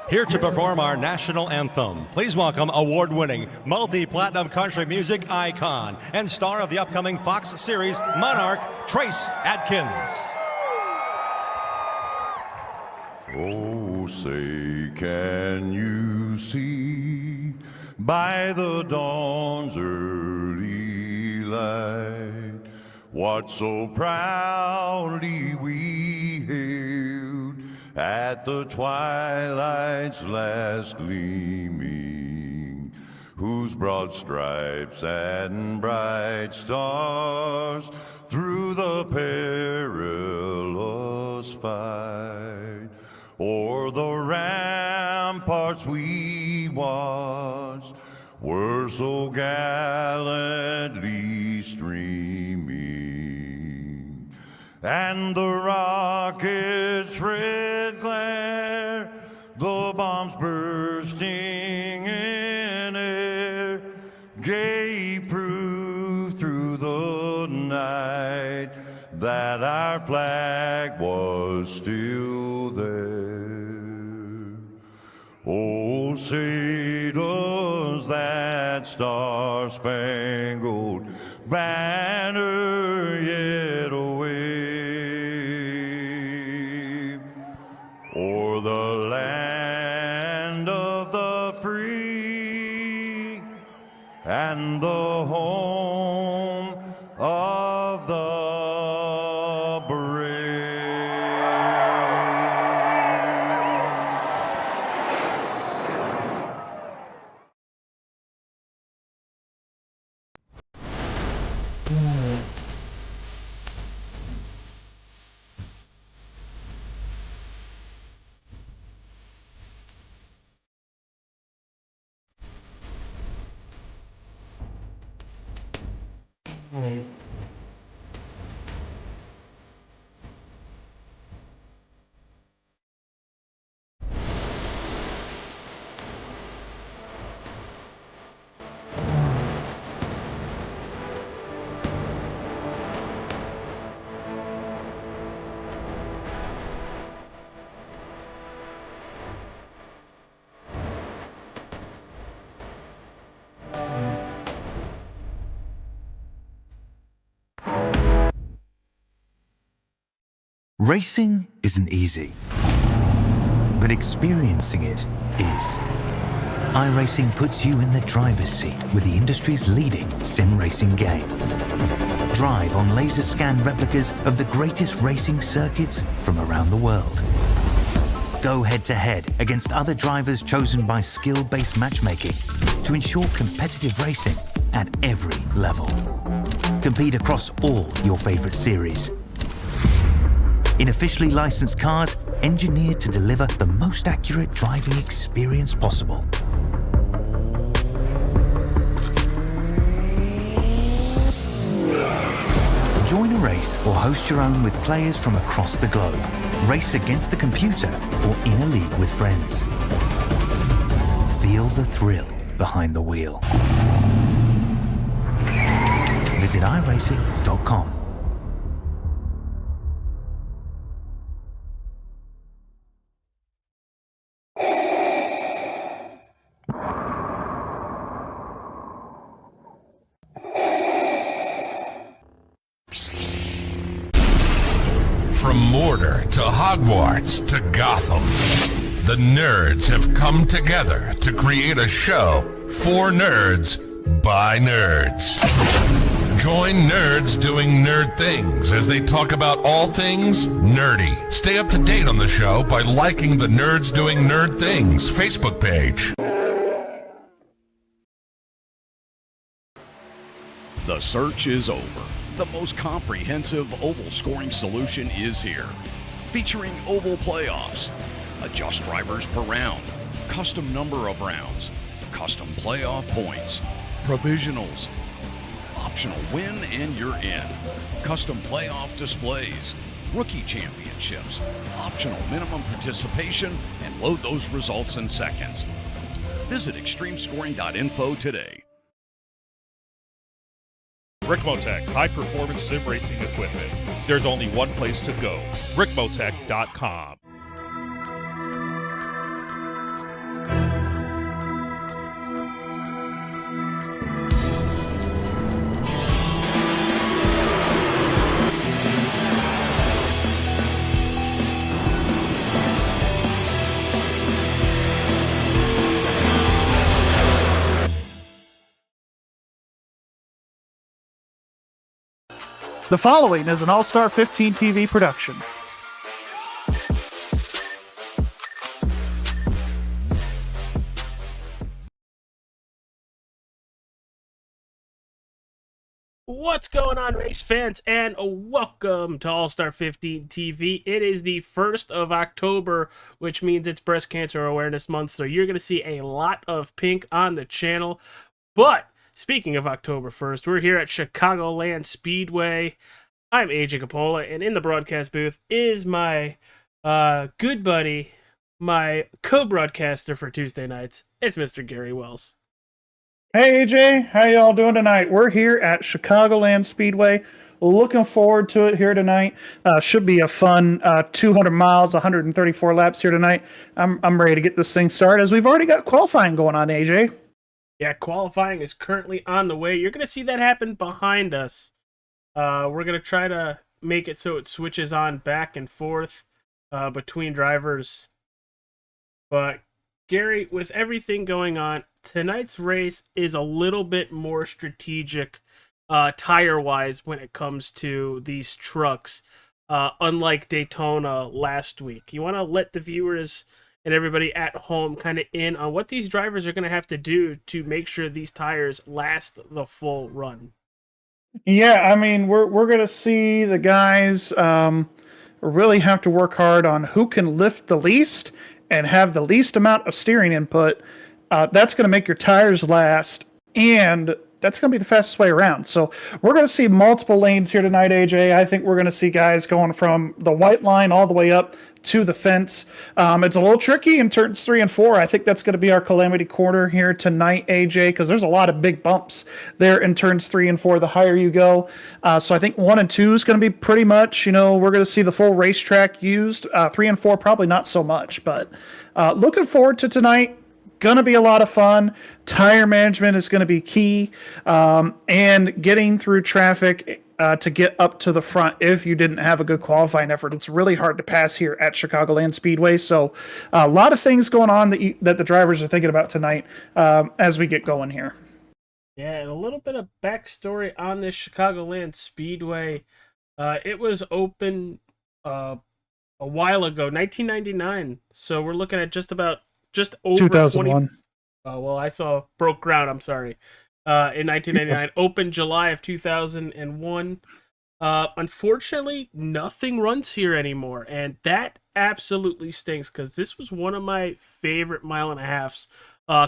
Here to perform our national anthem, please welcome award-winning, multi-platinum country music icon and star of the upcoming Fox series Monarch, Trace Adkins. Oh, say, can you see by the dawn's early light what so proudly we hailed at the twilight's last gleaming, whose broad stripes and bright stars through the perilous fight o'er the ramparts we watched were so gallantly streaming, and the rockets' red glare, the bombs bursting in air, gave proof through the night that our flag was still there. Oh, say does that star-spangled banner yet wave o'er the land of the free and the home of the brave. Racing isn't easy, but experiencing it is. iRacing puts you in the driver's seat with the industry's leading sim racing game. Drive on laser scan replicas of the greatest racing circuits from around the world. Go head-to-head against other drivers chosen by skill-based matchmaking to ensure competitive racing at every level. Compete across all your favorite series. In officially licensed cars, engineered to deliver the most accurate driving experience possible. Join a race or host your own with players from across the globe. Race against the computer or in a league with friends. Feel the thrill behind the wheel. Visit iRacing.com. From Mordor to Hogwarts to Gotham, the nerds have come together to create a show for nerds by nerds. Join nerds doing nerd things as they talk about all things nerdy. Stay up to date on the show by liking the Nerds Doing Nerd Things Facebook page. The search is over. The most comprehensive oval scoring solution is here. Featuring oval playoffs, adjust drivers per round, custom number of rounds, custom playoff points, provisionals, optional win and you're in, custom playoff displays, rookie championships, optional minimum participation, and load those results in seconds. Visit XTREMESCORING.info today. RICMOTECH, high-performance sim racing equipment. There's only one place to go, RICMOTECH.com. The following is an All-Star 15 TV production. What's going on, race fans, and welcome to All-Star 15 TV. It is the 1st of October, which means it's Breast Cancer Awareness Month, so you're going to see a lot of pink on the channel. But speaking of October 1st, we're here at Chicagoland Speedway. I'm AJ Capola, and in the broadcast booth is my good buddy, my co-broadcaster for Tuesday nights. It's Mr. Gary Wells. Hey AJ, how y'all doing tonight? We're here at Chicagoland Speedway. Looking forward to it here tonight. Should be a fun 200 miles, 134 laps here tonight. I'm ready to get this thing started, as we've already got qualifying going on, AJ. Yeah, qualifying is currently on the way. You're going to see that happen behind us. We're going to try to make it so it switches on back and forth between drivers. But Gary, with everything going on, tonight's race is a little bit more strategic tire-wise when it comes to these trucks, unlike Daytona last week. You want to let the viewers and everybody at home kind of in on what these drivers are going to have to do to make sure these tires last the full run. Yeah, I mean, we're going to see the guys really have to work hard on who can lift the least and have the least amount of steering input. That's going to make your tires last, and that's going to be the fastest way around. So we're going to see multiple lanes here tonight, AJ. I think we're going to see guys going from the white line all the way up to the fence. It's a little tricky in turns 3 and 4. I think that's going to be our calamity corner here tonight, AJ, because there's a lot of big bumps there in turns 3 and 4 the higher you go. So I think 1 and 2 is going to be pretty much, we're going to see the full racetrack used. 3 and 4 probably not so much, but looking forward to tonight. Going to be a lot of fun. Tire management is going to be key, and getting through traffic to get up to the front if you didn't have a good qualifying effort. It's really hard to pass here at Chicagoland Speedway, so a lot of things going on that the drivers are thinking about tonight as we get going here. Yeah, and a little bit of backstory on this Chicagoland Speedway. It was open a while ago, 1999, so we're looking at just over 2001. 20. Oh, well, I saw broke ground. I'm sorry. In 1999, open July of 2001. Unfortunately, nothing runs here anymore, and that absolutely stinks because this was one of my favorite mile and a halves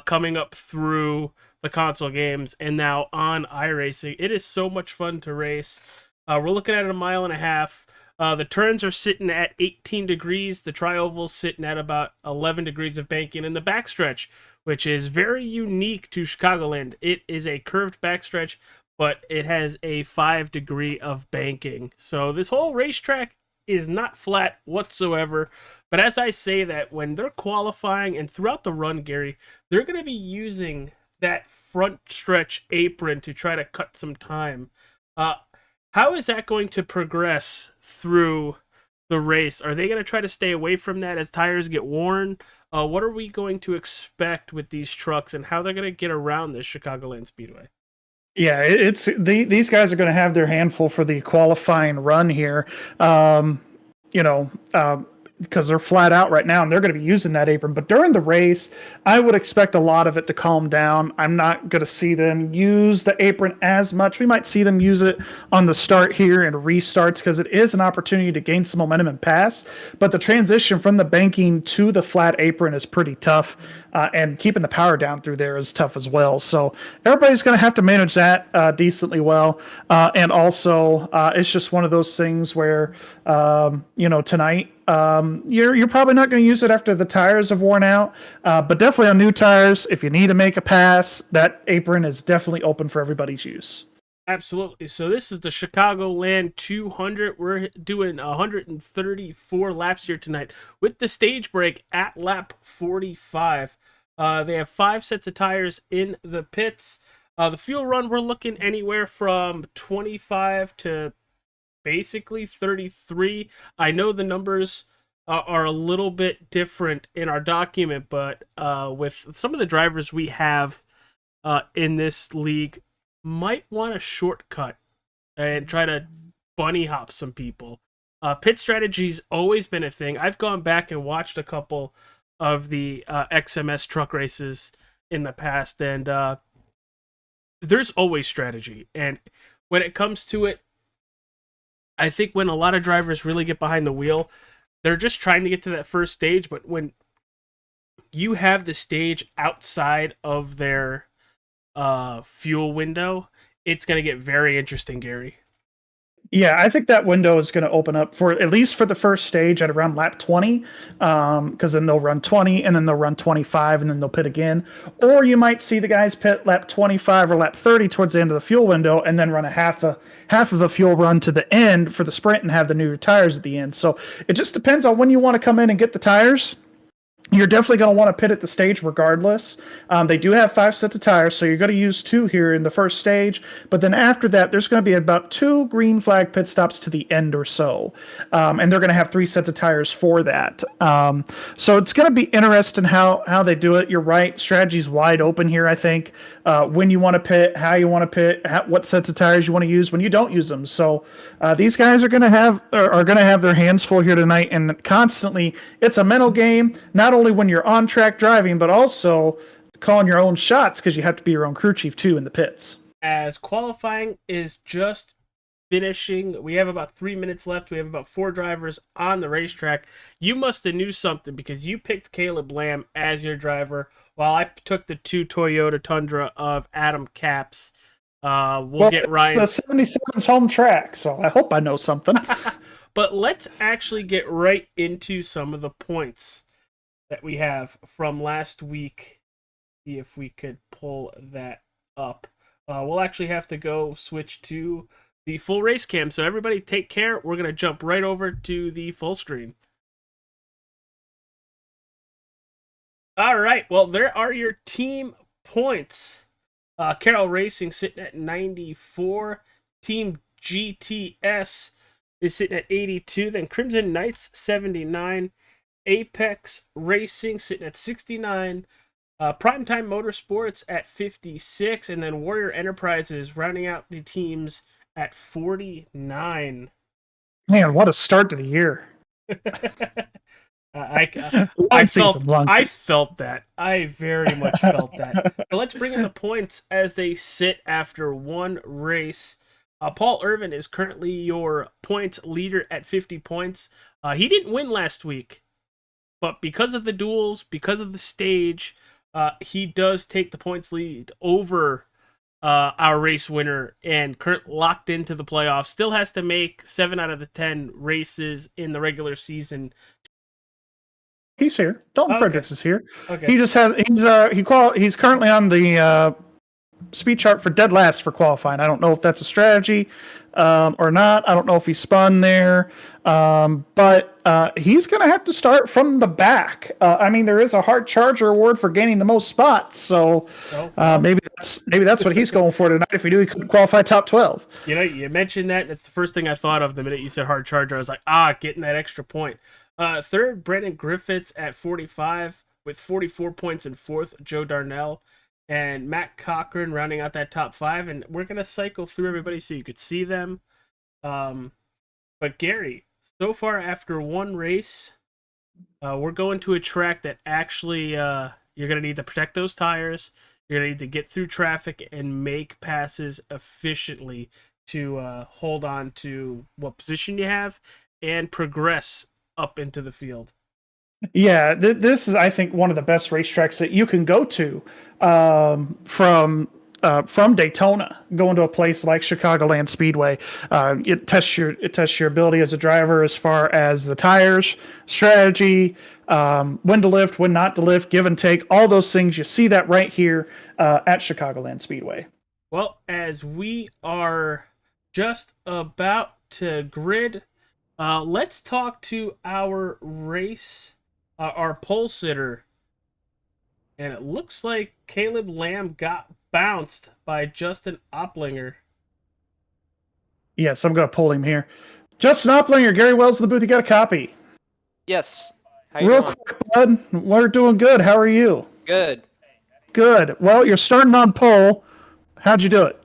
coming up through the console games, and now on iRacing. It is so much fun to race. We're looking at a mile and a half. The turns are sitting at 18 degrees. The tri-oval's sitting at about 11 degrees of banking. And the backstretch, which is very unique to Chicagoland, it is a curved backstretch, but it has a 5 degree of banking. So this whole racetrack is not flat whatsoever. But as I say that, when they're qualifying and throughout the run, Gary, they're going to be using that front stretch apron to try to cut some time. How is that going to progress through the race? Are they going to try to stay away from that as tires get worn? What are we going to expect with these trucks and how they're going to get around this Chicagoland Speedway? Yeah, these guys are going to have their handful for the qualifying run here. Because they're flat out right now and they're going to be using that apron. But during the race, I would expect a lot of it to calm down. I'm not going to see them use the apron as much. We might see them use it on the start here and restarts because it is an opportunity to gain some momentum and pass. But the transition from the banking to the flat apron is pretty tough. And keeping the power down through there is tough as well. So everybody's going to have to manage that decently well. And also, it's just one of those things where, tonight, you're probably not going to use it after the tires have worn out, but definitely on new tires, if you need to make a pass, that apron is definitely open for everybody's use. Absolutely. So this is the Chicagoland 200. We're doing 134 laps here tonight with the stage break at lap 45. They have 5 sets of tires in the pits. The fuel run, we're looking anywhere from 25 to basically 33. I know the numbers are a little bit different in our document, but with some of the drivers we have in this league, might want a shortcut and try to bunny hop some people. Pit strategy's always been a thing. I've gone back and watched a couple of the XMS truck races in the past, and there's always strategy. And when it comes to it, I think when a lot of drivers really get behind the wheel, they're just trying to get to that first stage, but when you have the stage outside of their fuel window, it's going to get very interesting, Gary. Yeah, I think that window is going to open up for at least for the first stage at around lap 20, because then they'll run 20 and then they'll run 25 and then they'll pit again. Or you might see the guys pit lap 25 or lap 30 towards the end of the fuel window and then run a half of a fuel run to the end for the sprint and have the new tires at the end. So it just depends on when you want to come in and get the tires. You're definitely going to want to pit at the stage regardless. They do have 5 sets of tires, so you're going to use 2 here in the first stage. But then after that, there's going to be about 2 green flag pit stops to the end or so. And they're going to have 3 sets of tires for that. So it's going to be interesting how they do it. You're right. Strategy's wide open here, I think. When you want to pit, how you want to pit, what sets of tires you want to use when you don't use them. So these guys are going to have their hands full here tonight, and constantly it's a mental game. Not only when you're on track driving, but also calling your own shots, because you have to be your own crew chief too in the pits. As qualifying is just finishing, we have about 3 minutes left. We have about 4 drivers on the racetrack. You must have knew something, because you picked Caleb Lamb as your driver, while I took the 2 Toyota Tundra of Adam Capps. We'll get Ryan. It's the 77's home track, so I hope I know something. But let's actually get right into some of the points that we have from last week. See if we could pull that up. We'll actually have to go switch to the full race cam. So everybody take care. We're going to jump right over to the full screen. All right. Well, there are your team points. Carroll Racing sitting at 94. Team GTS is sitting at 82. Then Crimson Knights, 79. Apex Racing sitting at 69. Primetime Motorsports at 56. And then Warrior Enterprises rounding out the teams at 49. Man, what a start to the year. I felt that. I very much felt that. So let's bring in the points as they sit after one race. Paul Irvin is currently your points leader at 50 points. He didn't win last week, but because of the duels, because of the stage, he does take the points lead over our race winner and locked into the playoffs. Still has to make 7 out of the 10 races in the regular season. He's here. Dalton Fredericks is here. Okay. He just has he's currently on the speed chart for dead last for qualifying. I don't know if that's a strategy or not. I don't know if he spun there, but he's going to have to start from the back. I mean, there is a hard charger award for gaining the most spots, so maybe that's what he's going for tonight. If we do, he could qualify top 12. You know, you mentioned that. That's the first thing I thought of the minute you said hard charger. I was like, getting that extra point. Third, Brendan Griffiths at 45 with 44 points, in fourth, Joe Darnell. And Matt Cochran rounding out that top 5, and we're going to cycle through everybody so you could see them. But Gary, so far after one race, we're going to a track that actually you're going to need to protect those tires. You're going to need to get through traffic and make passes efficiently to hold on to what position you have and progress up into the field. Yeah, this is, I think, one of the best racetracks that you can go to from Daytona, going to a place like Chicagoland Speedway. It tests your ability as a driver as far as the tires, strategy, when to lift, when not to lift, give and take, all those things. You see that right here at Chicagoland Speedway. Well, as we are just about to grid, let's talk to our race. Our pole sitter, and it looks like Caleb Lamb got bounced by Justin Opplinger. Yes, I'm going to pull him here. Justin Opplinger, Gary Wells in the booth. You got a copy? Yes. How you Real doing? quick, bud. We're doing good. How are you? Good. Good. Well, you're starting on pole. How'd you do it?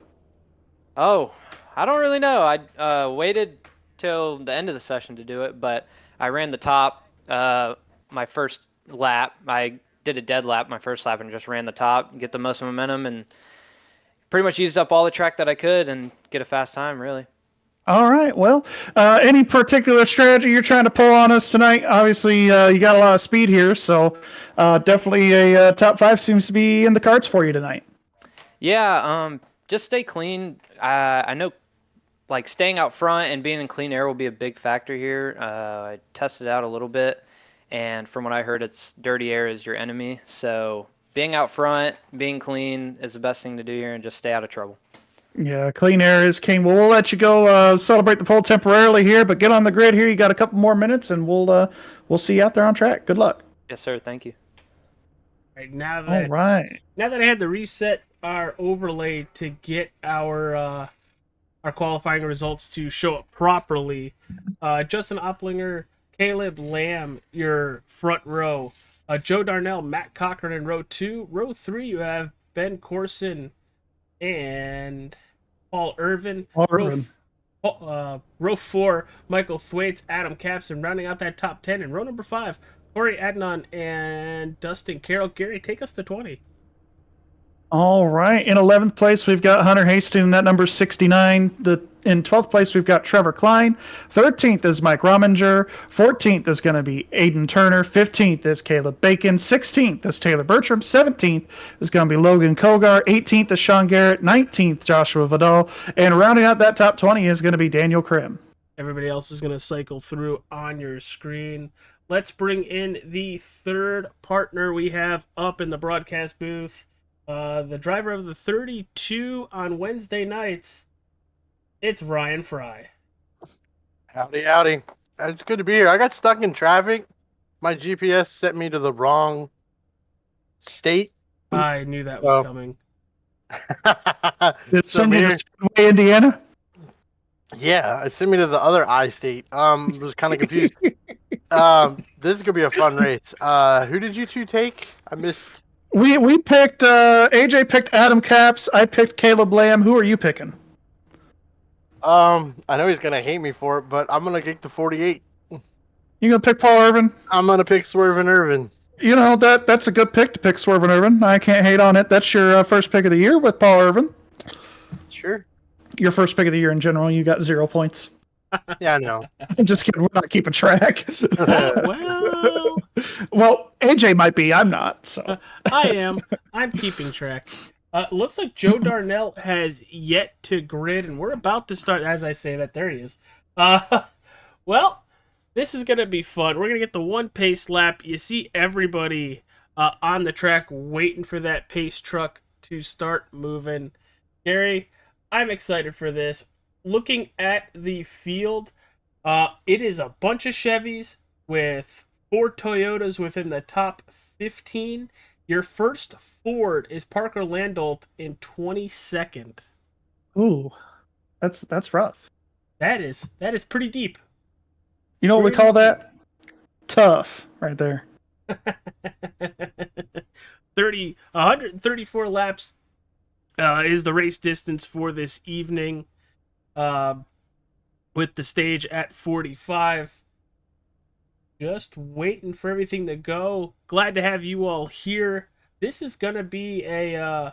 Oh, I don't really know. I waited till the end of the session to do it, but I ran the top my first lap. I did a dead lap my first lap and just ran the top, get the most momentum, and pretty much used up all the track that I could and get a fast time, really. All right. Well, any particular strategy you're trying to pull on us tonight? Obviously, you got a lot of speed here, so definitely a top 5 seems to be in the cards for you tonight. Yeah, just stay clean. I know, like, staying out front and being in clean air will be a big factor here. I tested out a little bit, and from what I heard, it's dirty air is your enemy. So being out front, being clean is the best thing to do here, and just stay out of trouble. Yeah, clean air is king. Well, we'll let you go celebrate the pole temporarily here, but get on the grid here. You got a couple more minutes, and we'll see you out there on track. Good luck. Yes, sir. Thank you. Now that I had to reset our overlay to get our qualifying results to show up properly, Justin Opplinger, Caleb Lamb, your front row. Joe Darnell, Matt Cochran in row 2. Row 3, you have Ben Corson and Paul Irvin. Row 4, Michael Thwaites, Adam Capson, rounding out that top 10. And row number 5, Corey Adnan and Dustin Carroll. Gary, take us to 20. All right. In 11th place, we've got Hunter Hastings. That number's 69. In 12th place, we've got Trevor Klein. 13th is Mike Rominger. 14th is going to be Aiden Turner. 15th is Caleb Bacon. 16th is Taylor Bertram. 17th is going to be Logan Kogar. 18th is Sean Garrett. 19th, Joshua Vidal. And rounding out that top 20 is going to be Daniel Krim. Everybody else is going to cycle through on your screen. Let's bring in the third partner we have up in the broadcast booth. The driver of the 32 on Wednesday nights, it's Ryan Fry. Howdy, howdy. It's good to be here. I got stuck in traffic. My GPS sent me to the wrong state. I knew that was coming. Did it send you to Speedway, Indiana? Yeah, it sent me to the other I-state. Was kind of confused. This is going to be a fun race. Who did you two take? I missed... We picked AJ picked Adam Caps. I picked Caleb Lamb. Who are you picking? I know he's gonna hate me for it, but I'm gonna kick the 48. You gonna pick Paul Irvin? I'm gonna pick Swervin' Irvin. You know that's a good pick to pick Swervin' Irvin. I can't hate on it. That's your first pick of the year with Paul Irvin. Sure. Your first pick of the year in general. You got 0 points. Yeah, I know. I'm just kidding. We're not keeping track. Well, AJ might be. I'm not. So I am. I'm keeping track. Looks like Joe Darnell has yet to grid, and we're about to start. As I say that, there he is. Well, this is gonna be fun. We're gonna get the one pace lap. You see everybody on the track waiting for that pace truck to start moving. Gary, I'm excited for this. Looking at the field, it is a bunch of Chevys with 4 Toyotas within the top 15. Your first Ford is Parker Landolt in 22nd. Ooh, that's rough. That is pretty deep. You know what we call that? Tough, right there. 134 laps is the race distance for this evening. With the stage at 45. Just waiting for everything to go. Glad to have you all here. This is gonna be an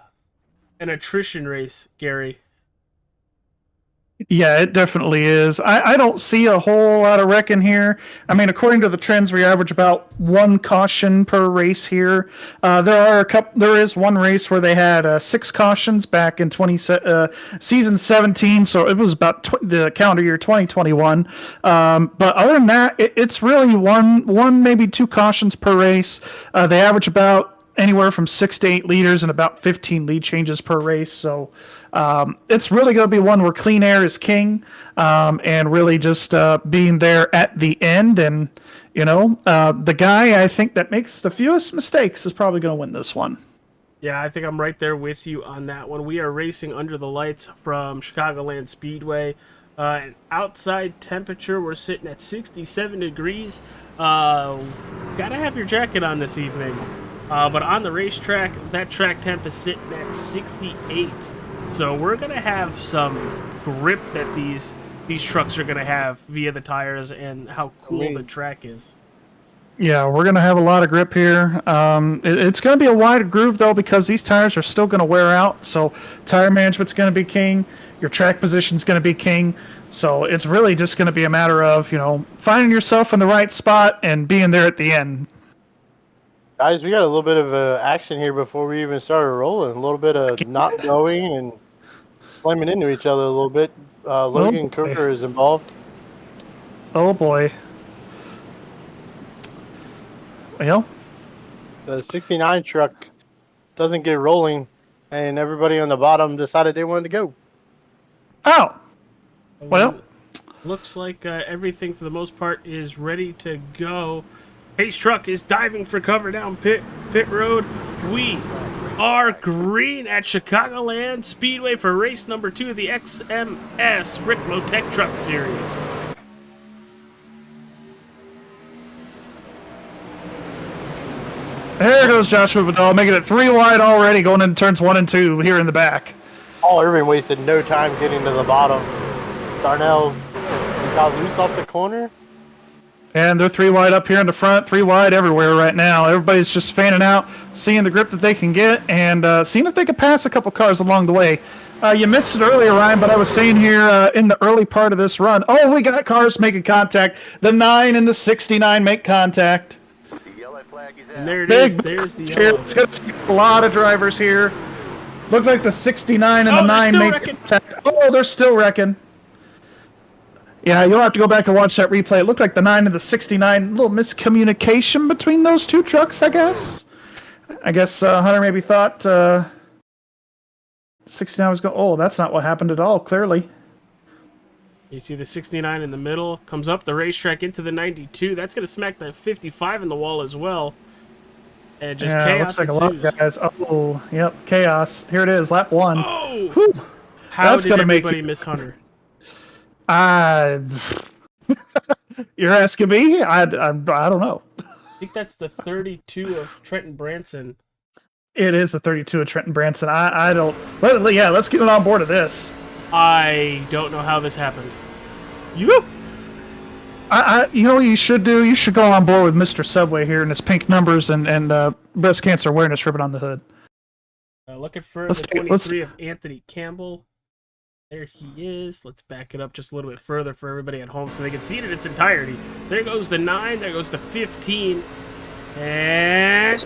attrition race, Gary. Yeah, it definitely is. I don't see a whole lot of wrecking here. I mean, according to the trends, we average about 1 caution per race here. There is one race where they had 6 cautions back in season 17, so it was about the calendar year 2021. But other than that, it's really one maybe 2 cautions per race. They average about anywhere from 6 to 8 liters and about 15 lead changes per race. So it's really going to be one where clean air is king, and really just being there at the end. And, the guy I think that makes the fewest mistakes is probably going to win this one. Yeah, I think I'm right there with you on that one. We are racing under the lights from Chicagoland Speedway. And outside temperature, we're sitting at 67 degrees. Gotta have your jacket on this evening. But on the racetrack, that track temp is sitting at 68. So we're gonna have some grip that these trucks are gonna have via the tires and how cool the track is. Yeah, we're going to have a lot of grip here. It's going to be a wide groove, though, because these tires are still going to wear out. So tire management's going to be king. Your track position's going to be king. So it's really just going to be a matter of, finding yourself in the right spot and being there at the end. Guys, we got a little bit of action here before we even started rolling. A little bit of not going and slamming into each other a little bit. Logan Cooker is involved. Oh, boy. Well, the 69 truck doesn't get rolling, and everybody on the bottom decided they wanted to go. Oh, well. Looks like everything for the most part is ready to go. Pace truck is diving for cover down pit road. We are green at Chicagoland Speedway for race number 2 of the XMS RICMOTECH Truck Series. There goes Joshua Vidal, making it 3 wide already, going into turns 1 and 2 here in the back. Paul Irvin wasted no time getting to the bottom. Darnell got loose off the corner. And they're 3 wide up here in the front, 3 wide everywhere right now. Everybody's just fanning out, seeing the grip that they can get, and seeing if they can pass a couple cars along the way. You missed it earlier, Ryan, but I was saying here in the early part of this run, we got cars making contact. The 9 and the 69 make contact. And there it is. There's the yellow. It's going to take a lot of drivers here. Look like the 69 and the 9 make contact. Oh, they're still wrecking. Yeah, you'll have to go back and watch that replay. It looked like the 9 and the 69, a little miscommunication between those two trucks, I guess. I guess Hunter maybe thought 69 was going, that's not what happened at all, clearly. You see the 69 in the middle, comes up the racetrack into the 92. That's going to smack the 55 in the wall as well. And just chaos looks like ensues. a lot, guys. Oh, yep, chaos. Here it is, lap 1. Oh! Whew. How did everybody miss Hunter? You're asking me? I don't know. I think that's the 32 of Trenton Branson. It is the 32 of Trenton Branson. I don't... let's get it on board of this. I don't know how this happened. You know what you should do? You should go on board with Mr. Subway here and his pink numbers and breast cancer awareness ribbon on the hood. Looking for the 23 of Anthony Campbell. There he is. Let's back it up just a little bit further for everybody at home so they can see it in its entirety. There goes the 9. There goes the 15. And...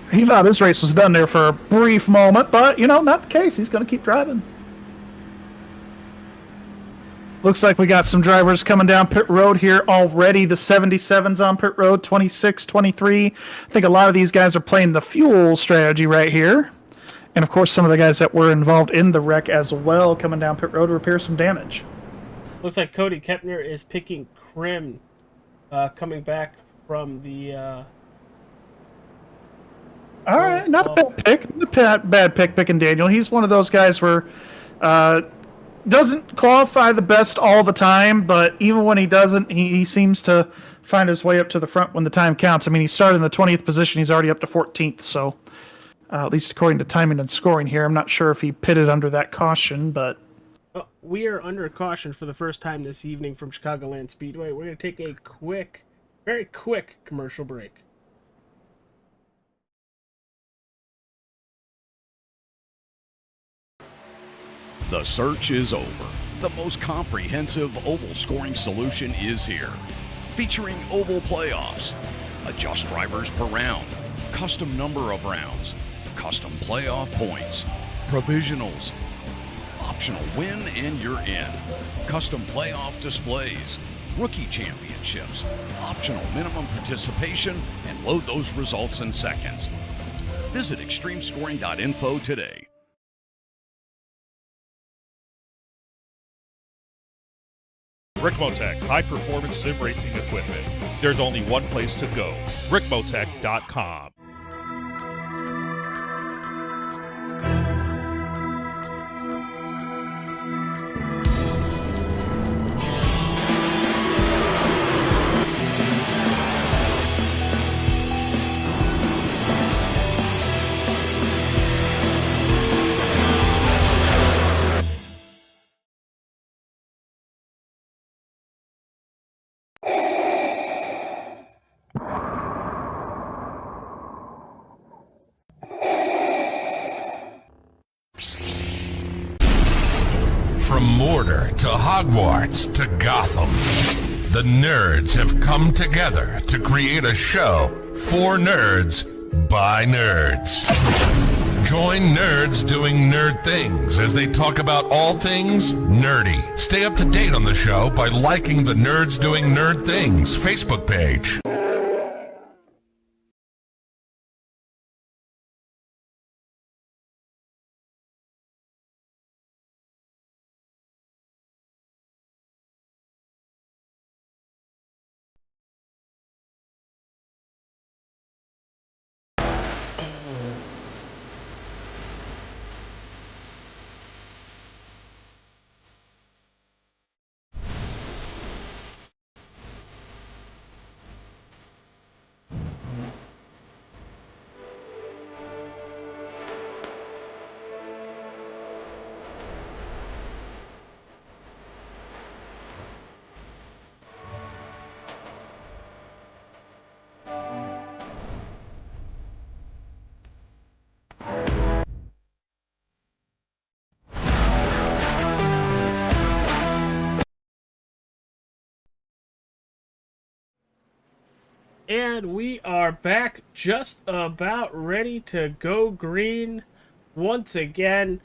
He thought his race was done there for a brief moment, but, not the case. He's going to keep driving. Looks like we got some drivers coming down pit road here already. The 77's on pit road, 26, 23. I think a lot of these guys are playing the fuel strategy right here. And, of course, some of the guys that were involved in the wreck as well coming down pit road to repair some damage. Looks like Cody Kepner is picking Krim coming back from the... All right, not a bad pick. Not a bad pick picking Daniel. He's one of those guys where doesn't qualify the best all the time, but even when he doesn't, he seems to find his way up to the front when the time counts. I mean, he started in the 20th position. He's already up to 14th, so at least according to timing and scoring here. I'm not sure if he pitted under that caution, but... We are under caution for the first time this evening from Chicagoland Speedway. We're going to take a very quick commercial break. The search is over. The most comprehensive oval scoring solution is here. Featuring oval playoffs, adjust drivers per round, custom number of rounds, custom playoff points, provisionals, optional win and you're in, custom playoff displays, rookie championships, optional minimum participation, and load those results in seconds. Visit extremescoring.info today. RICMOTECH, high-performance sim racing equipment. There's only one place to go, RICMOTECH.com. From Mordor to Hogwarts to Gotham, the nerds have come together to create a show for nerds by nerds. Join nerds doing nerd things as they talk about all things nerdy. Stay up to date on the show by liking the Nerds Doing Nerd Things Facebook page. And we are back, just about ready to go green once again.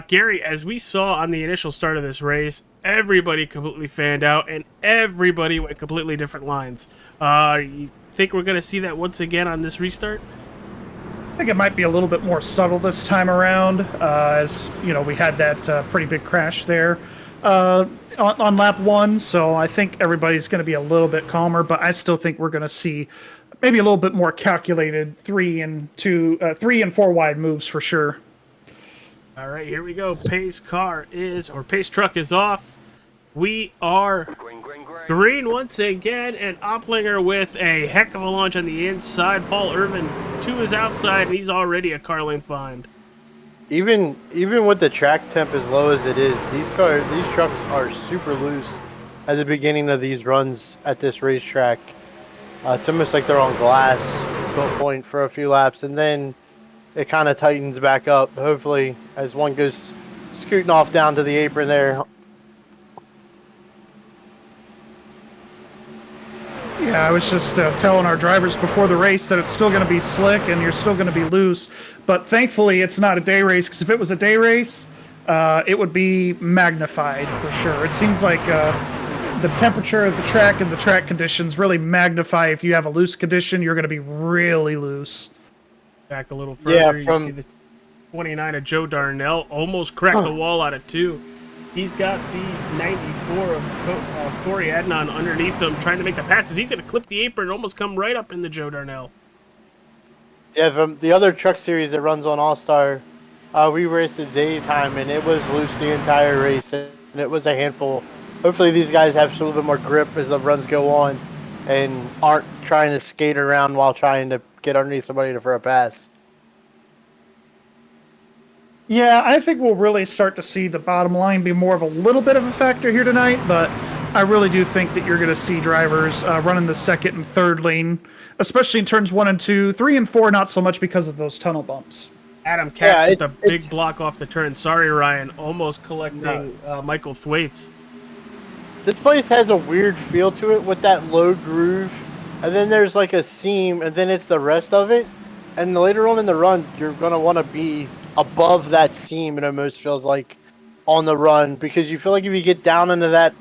Gary, as we saw on the initial start of this race, everybody completely fanned out and everybody went completely different lines. You think we're going to see that once again on this restart? I think it might be a little bit more subtle this time around, as you know, we had that pretty big crash there on lap 1, so I think everybody's going to be a little bit calmer, but I still think we're going to see maybe a little bit more calculated 3 and 4 wide moves for sure. All right, here we go. Pace truck is off. We are green once again, and Opplinger with a heck of a launch on the inside. Paul Irvin to his outside, and he's already a car length behind. Even with the track temp as low as it is, these trucks are super loose at the beginning of these runs at this racetrack. It's almost like they're on glass to a point for a few laps, and then it kind of tightens back up, hopefully, as one goes scooting off down to the apron there. Yeah, I was just telling our drivers before the race that it's still going to be slick and you're still going to be loose. But thankfully, it's not a day race, because if it was a day race, it would be magnified for sure. It seems like the temperature of the track and the track conditions really magnify. If you have a loose condition, you're going to be really loose. Back a little further, Yeah, you see the 29 of Joe Darnell almost cracked the wall out of 2. He's got the 94 of Corey Adnan underneath him, trying to make the passes. He's going to clip the apron and almost come right up into Joe Darnell. Yeah, from the other truck series that runs on All-Star, we raced the daytime, and it was loose the entire race, and it was a handful. Hopefully these guys have a little bit more grip as the runs go on and aren't trying to skate around while trying to get underneath somebody for a pass. Yeah, I think we'll really start to see the bottom line be more of a little bit of a factor here tonight, but I really do think that you're going to see drivers running the second and third lane, especially in turns 1 and 2, 3 and 4, not so much because of those tunnel bumps. Adam Katz with a big block off the turn. Sorry, Ryan, almost collecting Michael Thwaites. This place has a weird feel to it with that low groove, and then there's like a seam, and then it's the rest of it. And later on in the run, you're going to want to be above that seam, it almost feels like, on the run, because you feel like if you get down into that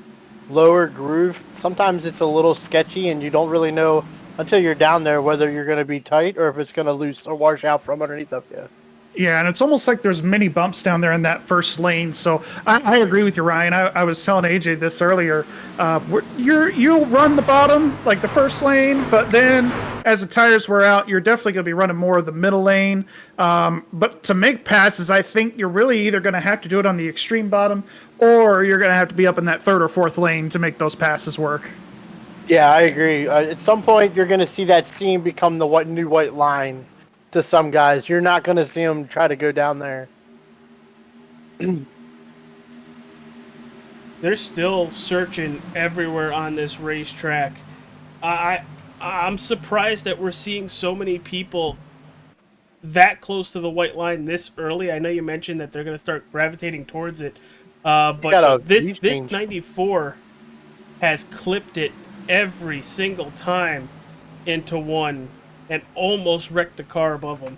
lower groove, sometimes it's a little sketchy, and you don't really know until you're down there whether you're going to be tight or if it's going to loose or wash out from underneath of you. Yeah, and it's almost like there's mini bumps down there in that first lane. So I agree with you, Ryan. I was telling AJ this earlier. You'll run the bottom, like the first lane, but then as the tires wear out, you're definitely going to be running more of the middle lane. But to make passes, I think you're really either going to have to do it on the extreme bottom, or you're going to have to be up in that third or fourth lane to make those passes work. Yeah, I agree. At some point, you're going to see that seam become the new white line. To some guys, you're not going to see them try to go down there. They're still searching everywhere on this racetrack. I'm surprised that we're seeing so many people that close to the white line this early. I know you mentioned that they're going to start gravitating towards it, But this leaf change. 94 has clipped it every single time into one and almost wrecked the car above him.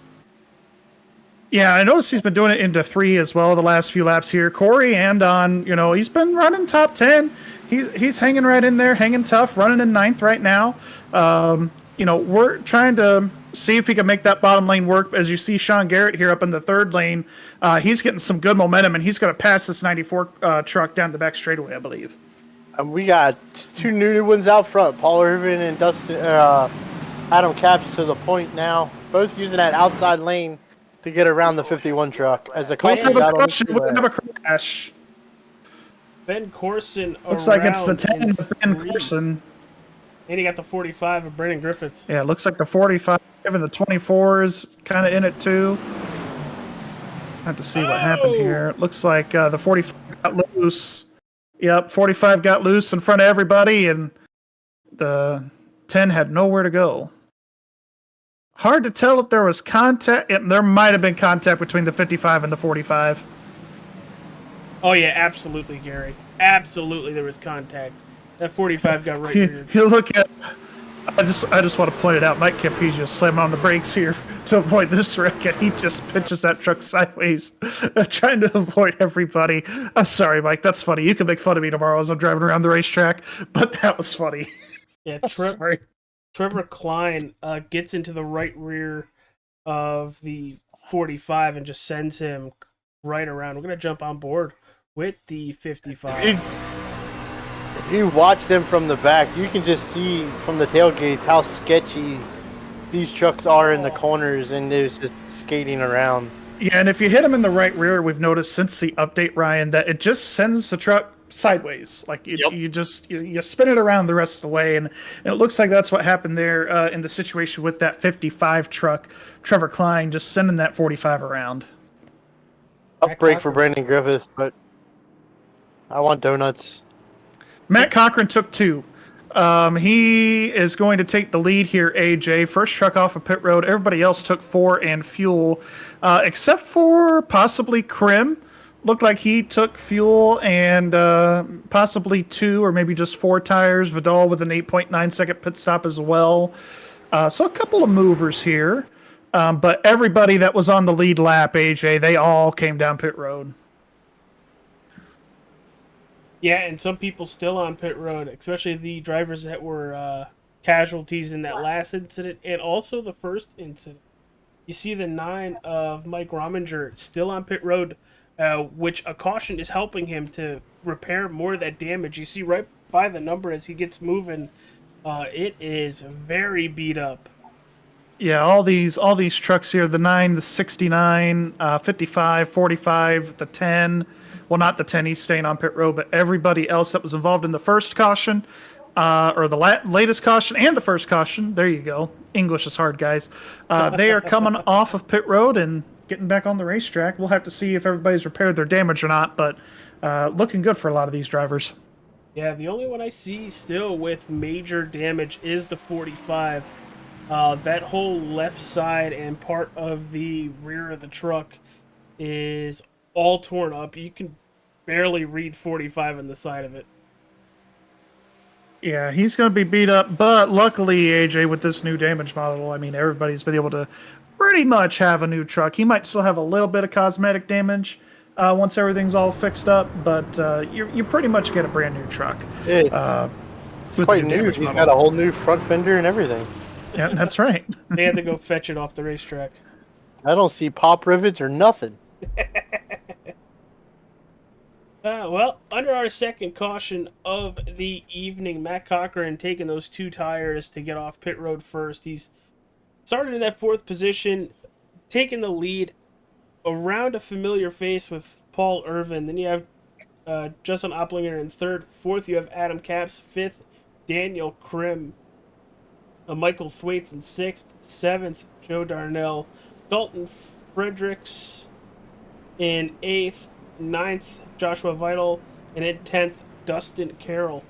Yeah, I noticed he's been doing it into 3 as well the last few laps here. Corey and on, he's been running top 10. He's hanging right in there, hanging tough, running in 9th right now. We're trying to see if he can make that bottom lane work. As you see Sean Garrett here up in the 3rd lane, he's getting some good momentum, and he's going to pass this 94 truck down the back straightaway, I believe. And we got 2 new ones out front, Paul Irvin and Adam Capps to the point now, both using that outside lane to get around the 51 truck. As a We have a crash. Ben Corson Looks like it's the around 10 in of Ben 3. Corson. And he got the 45 of Brendan Griffiths. Yeah, it looks like the 45 and the 24 is kind of in it too. Have to see what happened here. It looks like the 45 got loose. Yep, 45 got loose in front of everybody, and the 10 had nowhere to go. Hard to tell if there was contact. There might have been contact between the 55 and the 45. Oh, yeah, absolutely, Gary. Absolutely, there was contact. That 45 got right reared. You look at. I just want to point it out. Mike Campese just slamming on the brakes here to avoid this wreck, and he just pitches that truck sideways, trying to avoid everybody. I'm sorry, Mike. That's funny. You can make fun of me tomorrow as I'm driving around the racetrack, but that was funny. Yeah, Sorry. Trevor Klein gets into the right rear of the 45 and just sends him right around. We're going to jump on board with the 55. If you watch them from the back, you can just see from the tailgates how sketchy these trucks are in the corners, and they're just skating around. Yeah, and if you hit them in the right rear, we've noticed since the update, Ryan, that it just sends the truck sideways. Like you spin it around the rest of the way, and it looks like that's what happened there in the situation with that 55 truck. Trevor Klein just sending that 45 around. Up break for Brandon Griffiths, but I want donuts. Matt Cochran took 2. He is going to take the lead here, AJ. First truck off of pit road. Everybody else took 4 and fuel, except for possibly Krim. Looked like he took fuel and possibly 2 or maybe just 4 tires. Vidal with an 8.9 second pit stop as well. So a couple of movers here. But everybody that was on the lead lap, AJ, they all came down pit road. Yeah, and some people still on pit road, especially the drivers that were casualties in that last incident and also the first incident. You see the 9 of Mike Rominger still on pit road, which a caution is helping him to repair more of that damage. You see right by the number as he gets moving, it is very beat up. Yeah, all these trucks here, the 9, the 69, 55, 45, the 10. Well, not the 10, he's staying on pit road, but everybody else that was involved in the first caution, or the latest caution and the first caution, there you go. English is hard, guys. They are coming off of pit road and getting back on the racetrack. We'll have to see if everybody's repaired their damage or not, but looking good for a lot of these drivers. Yeah, the only one I see still with major damage is the 45. That whole left side and part of the rear of the truck is all torn up. You can barely read 45 on the side of it. Yeah, he's going to be beat up, but luckily, AJ, with this new damage model, I mean, everybody's been able to pretty much have a new truck. He might still have a little bit of cosmetic damage once everything's all fixed up, but you pretty much get a brand new truck. It's quite new. He's got a whole new front fender and everything. Yeah, that's right. They had to go fetch it off the racetrack. I don't see pop rivets or nothing. Well, under our second caution of the evening, Matt Cochran taking those 2 tires to get off pit road first. He's started in that 4th position, taking the lead around a familiar face with Paul Irvin. Then you have Justin Opplinger in 3rd. 4th, you have Adam Capps. 5th, Daniel Krim. Michael Thwaites in 6th. 7th, Joe Darnell. Dalton Fredericks in 8th. 9th, Joshua Vital. And in 10th, Dustin Carroll.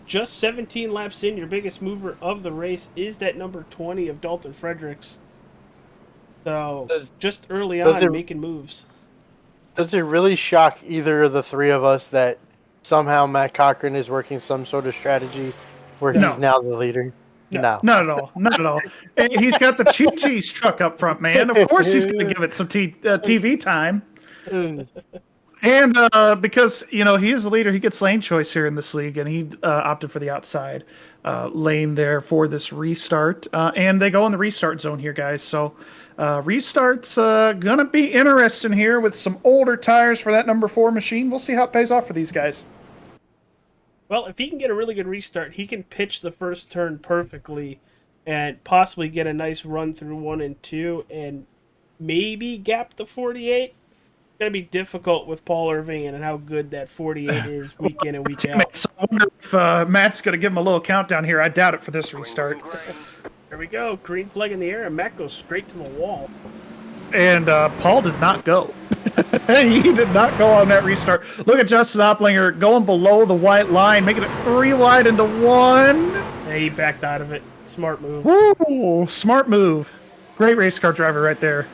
Just 17 laps in, your biggest mover of the race is that number 20 of Dalton Fredericks. So, just early on, making moves. Does it really shock either of the three of us that somehow Matt Cochran is working some sort of strategy where No. he's now the leader? No. Not at all. Not at all. And he's got the cheese truck up front, man. Of course he's going to give it some TV time. And because, he is the leader, he gets lane choice here in this league, and he opted for the outside lane there for this restart. And they go in the restart zone here, guys. So restart's going to be interesting here with some older tires for that number 4 machine. We'll see how it pays off for these guys. Well, if he can get a really good restart, he can pitch the first turn perfectly and possibly get a nice run through 1 and 2 and maybe gap the 48. It's going to be difficult with Paul Irving and how good that 48 is week in and week out. So I wonder if Matt's going to give him a little countdown here. I doubt it for this restart. There we go. Green flag in the air, and Matt goes straight to the wall. And Paul did not go. He did not go on that restart. Look at Justin Opplinger going below the white line, making it 3 wide into 1. Yeah, he backed out of it. Smart move. Woo! Smart move. Great race car driver right there.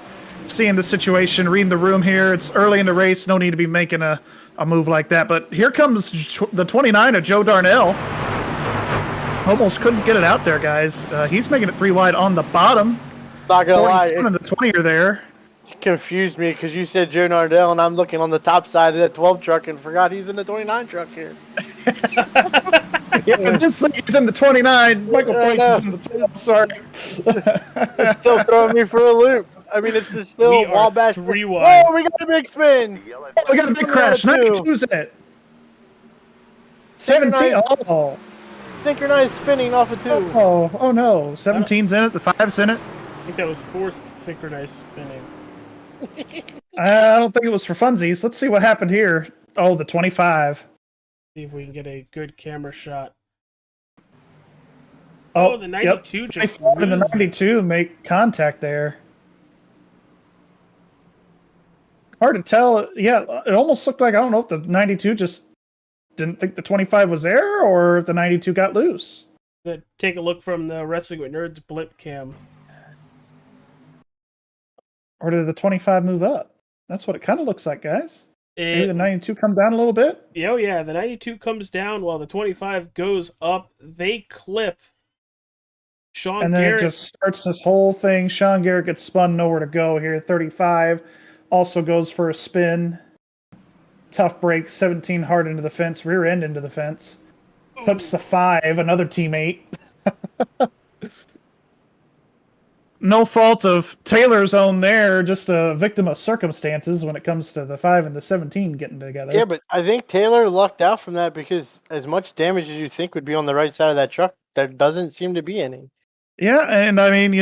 Seeing the situation, reading the room here. It's early in the race. No need to be making a move like that. But here comes the 29 of Joe Darnell. Almost couldn't get it out there, guys. He's making it 3 wide on the bottom. Not gonna lie, 47 and the 20 are there. Confused me because you said Joe Nardell, and I'm looking on the top side of that 12 truck and forgot he's in the 29 truck here. Yeah, just like he's in the 29. Michael Points is in the 12. Sorry. It's still throwing me for a loop. I mean, it's just still Wabash. 3 wide. Oh, we got a big spin. We got a big crash. 92's in it. 17. Oh. Synchronized spinning off of 2. Oh no. 17's in it. The 5's in it. I think that was forced synchronized spinning. I don't think it was for funsies. Let's see what happened here. Oh, the 25. See if we can get a good camera shot. Oh, the 92 yep. just and the 92 make contact there. Hard to tell. Yeah, it almost looked like, I don't know if the 92 just didn't think the 25 was there or if the 92 got loose. Take a look from the Wrestling with Nerds blip cam. Or did the 25 move up? That's what it kind of looks like, guys. Maybe the 92 come down a little bit? Oh, yeah. The 92 comes down while the 25 goes up. They clip. And then it just starts this whole thing. Sean Garrett gets spun, nowhere to go here. 35 also goes for a spin. Tough break. 17 hard into the fence. Rear end into the fence. Clips the 5, another teammate. No fault of Taylor's own there, just a victim of circumstances when it comes to the 5 and the 17 getting together. Yeah, but I think Taylor lucked out from that because as much damage as you think would be on the right side of that truck, there doesn't seem to be any. Yeah, and I mean,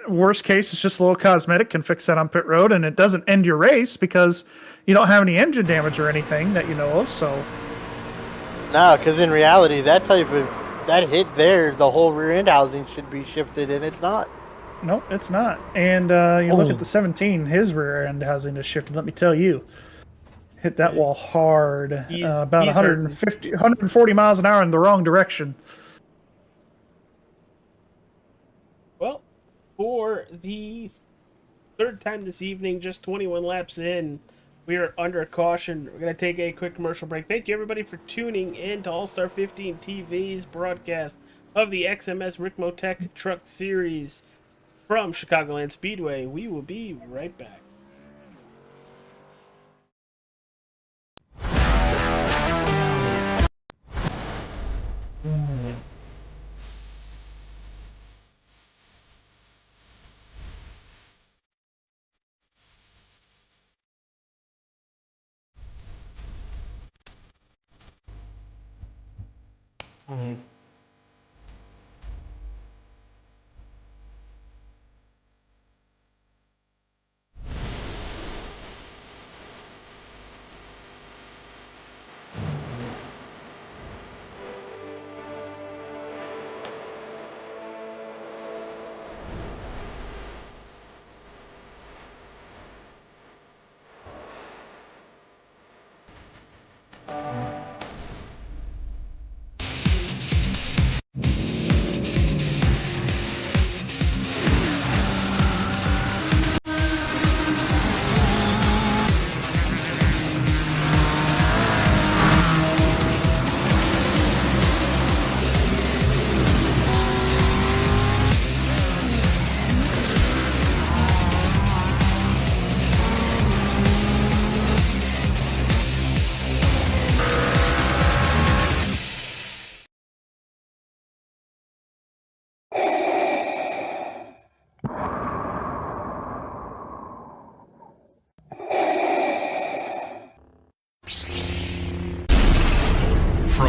worst case, it's just a little cosmetic, can fix that on pit road, and it doesn't end your race because you don't have any engine damage or anything that you know of, so. No, because in reality, that hit there, the whole rear end housing should be shifted, and it's not. Nope, it's not. And you look at the 17, his rear end housing is shifted. Let me tell you, hit that wall hard, about 140 miles an hour in the wrong direction. Well, for the third time this evening, just 21 laps in, we are under caution. We're going to take a quick commercial break. Thank you, everybody, for tuning in to All-Star 15 TV's broadcast of the XMS RICMOTECH Truck Series from Chicagoland Speedway. We will be right back.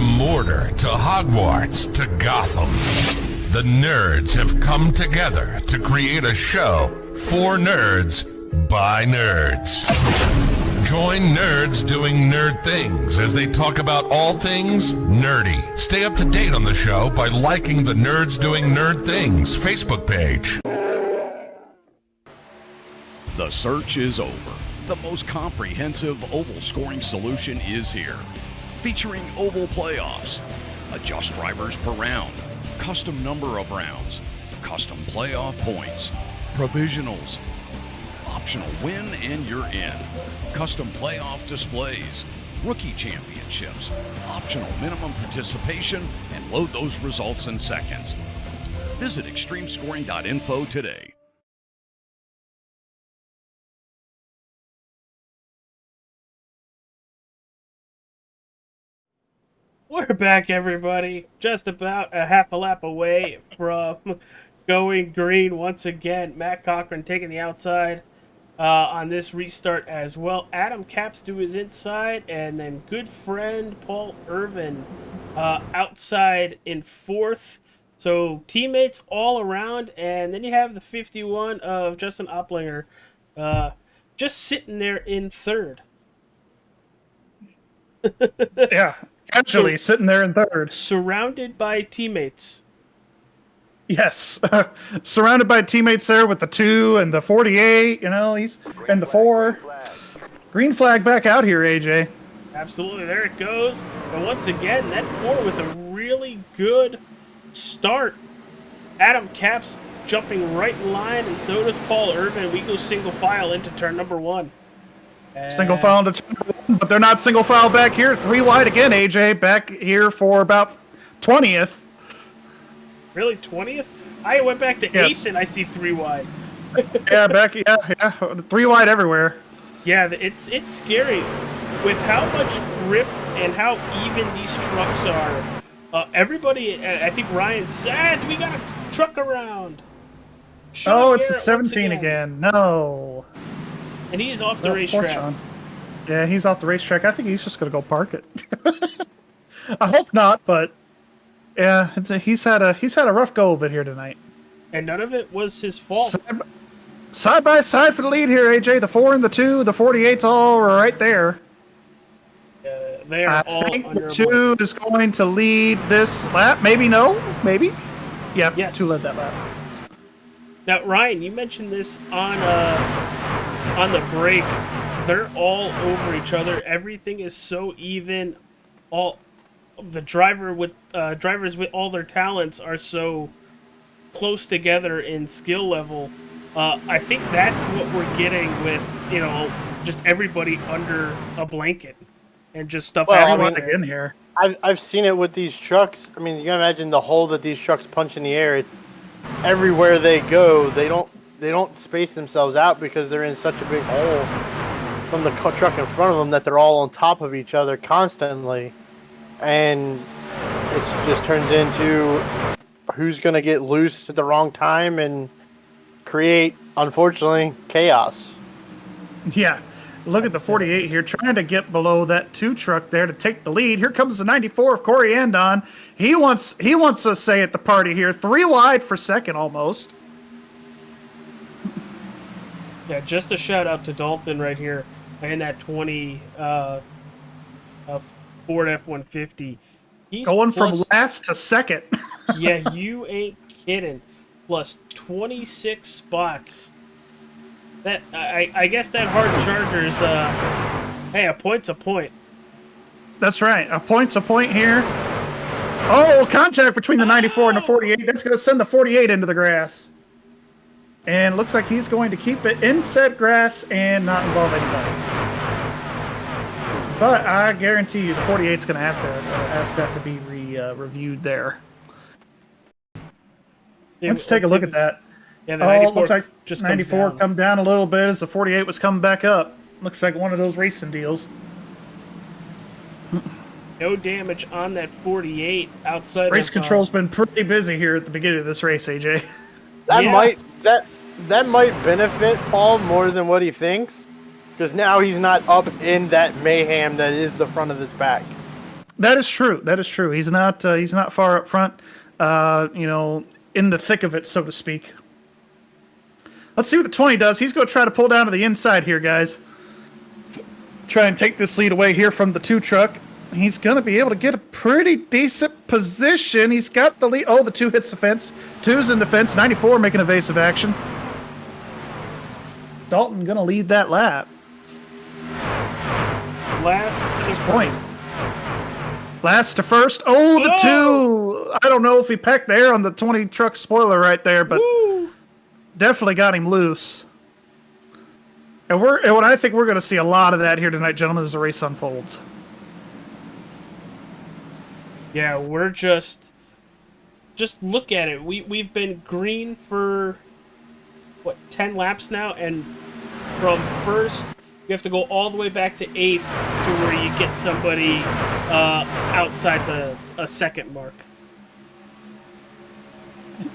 From Mordor to Hogwarts to Gotham, the nerds have come together to create a show for nerds by nerds. Join nerds doing nerd things as they talk about all things nerdy. Stay up to date on the show by liking the Nerds Doing Nerd Things Facebook page. The search is over. The most comprehensive oval scoring solution is here. Featuring oval playoffs, adjust drivers per round, custom number of rounds, custom playoff points, provisionals, optional win and you're in, custom playoff displays, rookie championships, optional minimum participation, and load those results in seconds. Visit extremescoring.info today. We're back, everybody. Just about a half a lap away from going green once again. Matt Cochran taking the outside on this restart as well. Adam Capps to his inside, and then good friend Paul Irvin outside in fourth. So teammates all around, and then you have the 51 of Justin Opplinger just sitting there in third. Yeah. Actually, sitting there in third. Surrounded by teammates. Yes. Surrounded by teammates there with the 2 and the 48, he's and the 4. Green flag back out here, AJ. Absolutely, there it goes. And once again, that 4 with a really good start. Adam Capps jumping right in line, and so does Paul Irvin. We go single file into turn number 1. Single file into turn 1, but they're not single file back here. 3 wide again, AJ. Back here for about 20th. Really, 20th? I went back to 8th and I see 3 wide. Yeah, 3 wide everywhere. Yeah, it's scary with how much grip and how even these trucks are. Everybody, I think Ryan says we got a truck around. It's a 17 again. No. And he's off the racetrack. Yeah, he's off the racetrack. I think he's just going to go park it. I hope not, but yeah, he's had a rough go of it here tonight. And none of it was his fault. Side by side for the lead here, AJ. The 4 and the 2, the 48's all right there. They are all I think under the 2 is going to lead this lap. Maybe maybe. Yeah, yes. 2 led that lap. Now, Ryan, you mentioned this on the break. They're all over each other. Everything is so even. All the drivers with all their talents are so close together in skill level. I think that's what we're getting with just everybody under a blanket and just stuff. Everyone's in here. I've seen it with these trucks. I mean, you can imagine the hole that these trucks punch in the air. It's everywhere they go. They don't space themselves out because they're in such a big hole from the truck in front of them that they're all on top of each other constantly, and it just turns into who's going to get loose at the wrong time and create, unfortunately, chaos. Yeah. Look at the 48 here, trying to get below that 2 truck there to take the lead. Here comes the 94 of Corey Andon. He wants a say at the party here. 3 wide for second almost. Yeah, just a shout out to Dalton right here in that 20 Ford F-150. He's going from last to second. Yeah, you ain't kidding. Plus 26 spots. That I guess that hard charger's hey, a point's a point. That's right. A point's a point here. Oh, contact between the 94 and the 48. That's going to send the 48 into the grass. And looks like he's going to keep it in said grass and not involve anybody. But I guarantee you the 48's going to have to ask that to be reviewed there. Let's take a look at that. Yeah, the 94 looks like just 94 come down a little bit as the 48 was coming back up. Looks like one of those racing deals. No damage on that 48 outside. Race control's been pretty busy here at the beginning of this race, AJ. That might benefit Paul more than what he thinks, because now he's not up in that mayhem that is the front of this pack. That is true. That is true. He's not far up front, in the thick of it, so to speak. Let's see what the 20 does. He's going to try to pull down to the inside here, guys. Try and take this lead away here from the 2 truck. He's going to be able to get a pretty decent position. He's got the lead. Oh, the 2 hits the fence. 2's in the fence. 94 making evasive action. Dalton going to lead that lap. Last to point. Last to first. Oh, the 2. I don't know if he pecked the air on the 20 truck spoiler right there, but definitely got him loose. And I think we're going to see a lot of that here tonight, gentlemen, as the race unfolds. Yeah, we're just look at it. We've been green for 10 laps now, and from first you have to go all the way back to 8th to where you get somebody outside a second mark.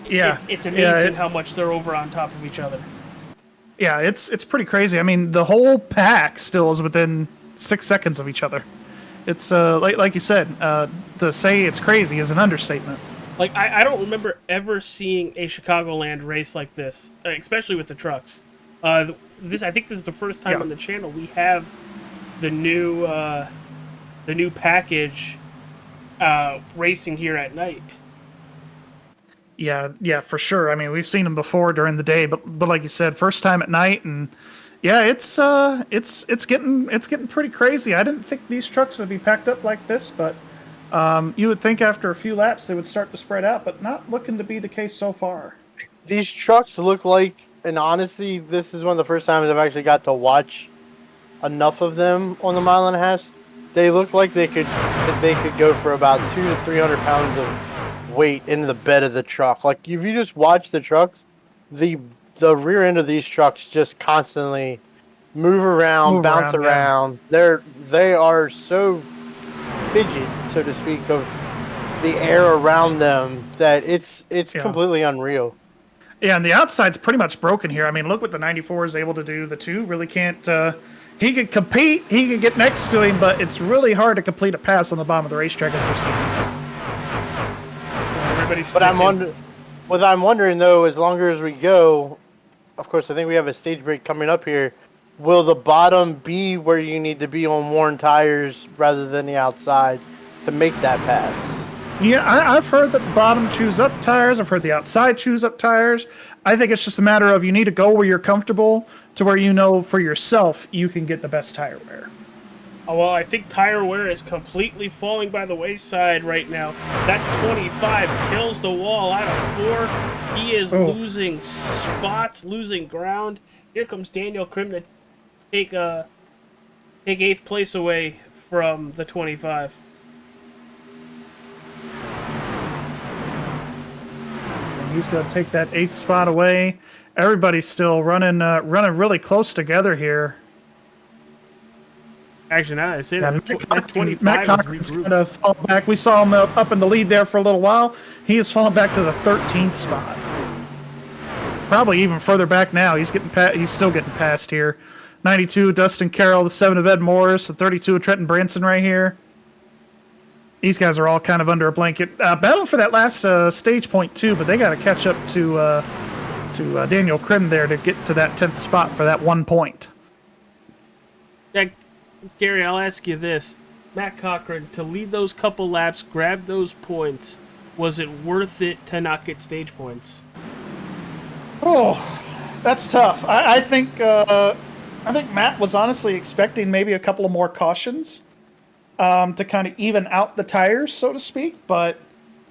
Yeah, it's amazing how much they're over on top of each other. Yeah, it's pretty crazy. I mean, the whole pack still is within 6 seconds of each other. It's like you said, to say it's crazy is an understatement. Like I don't remember ever seeing a Chicagoland race like this, especially with the trucks. I think this is the first time on the channel we have the new package racing here at night. Yeah, for sure. I mean, we've seen them before during the day, but like you said, first time at night, and yeah, it's getting pretty crazy. I didn't think these trucks would be packed up like this, but you would think after a few laps they would start to spread out, but not looking to be the case so far. These trucks look like, and honestly, this is one of the first times I've actually got to watch enough of them on the mile and a half. They look like they could go for about 200 to 300 pounds of weight into the bed of the truck. Like if you just watch the trucks, the rear end of these trucks just constantly move around, bounce around. Yeah. They are so fidget, so to speak, of the air around them that it's completely unreal. Yeah, and the outside's pretty much broken here. I mean, look what the 94 is able to do. The 2 really can't. He could compete. He could get next to him, but it's really hard to complete a pass on the bottom of the racetrack as we're seeing. What I'm wondering though, as longer as we go, of course, I think we have a stage break coming up here. Will the bottom be where you need to be on worn tires rather than the outside to make that pass? Yeah, I've heard that the bottom chews up tires. I've heard the outside chews up tires. I think it's just a matter of you need to go where you're comfortable to where you know for yourself you can get the best tire wear. Oh, well, I think tire wear is completely falling by the wayside right now. That 25 kills the wall out of 4. He is losing spots, losing ground. Here comes Daniel Krim to take 8th place away from the 25. And he's going to take that 8th spot away. Everybody's still running really close together here. Actually, now I say that 25 Matt Cochran's going to fall back. We saw him up in the lead there for a little while. He has fallen back to the 13th spot. Probably even further back now. He's still getting passed here. 92, Dustin Carroll. The 7 of Ed Morris. The 32 of Trenton Branson right here. These guys are all kind of under a blanket. Battle for that last stage point too, but they got to catch up to Daniel Krim there to get to that 10th spot for that 1 point. Yeah, Gary, I'll ask you this. Matt Cochran, to lead those couple laps, grab those points, was it worth it to not get stage points? Oh, that's tough. I think Matt was honestly expecting maybe a couple of more cautions to kind of even out the tires, so to speak. But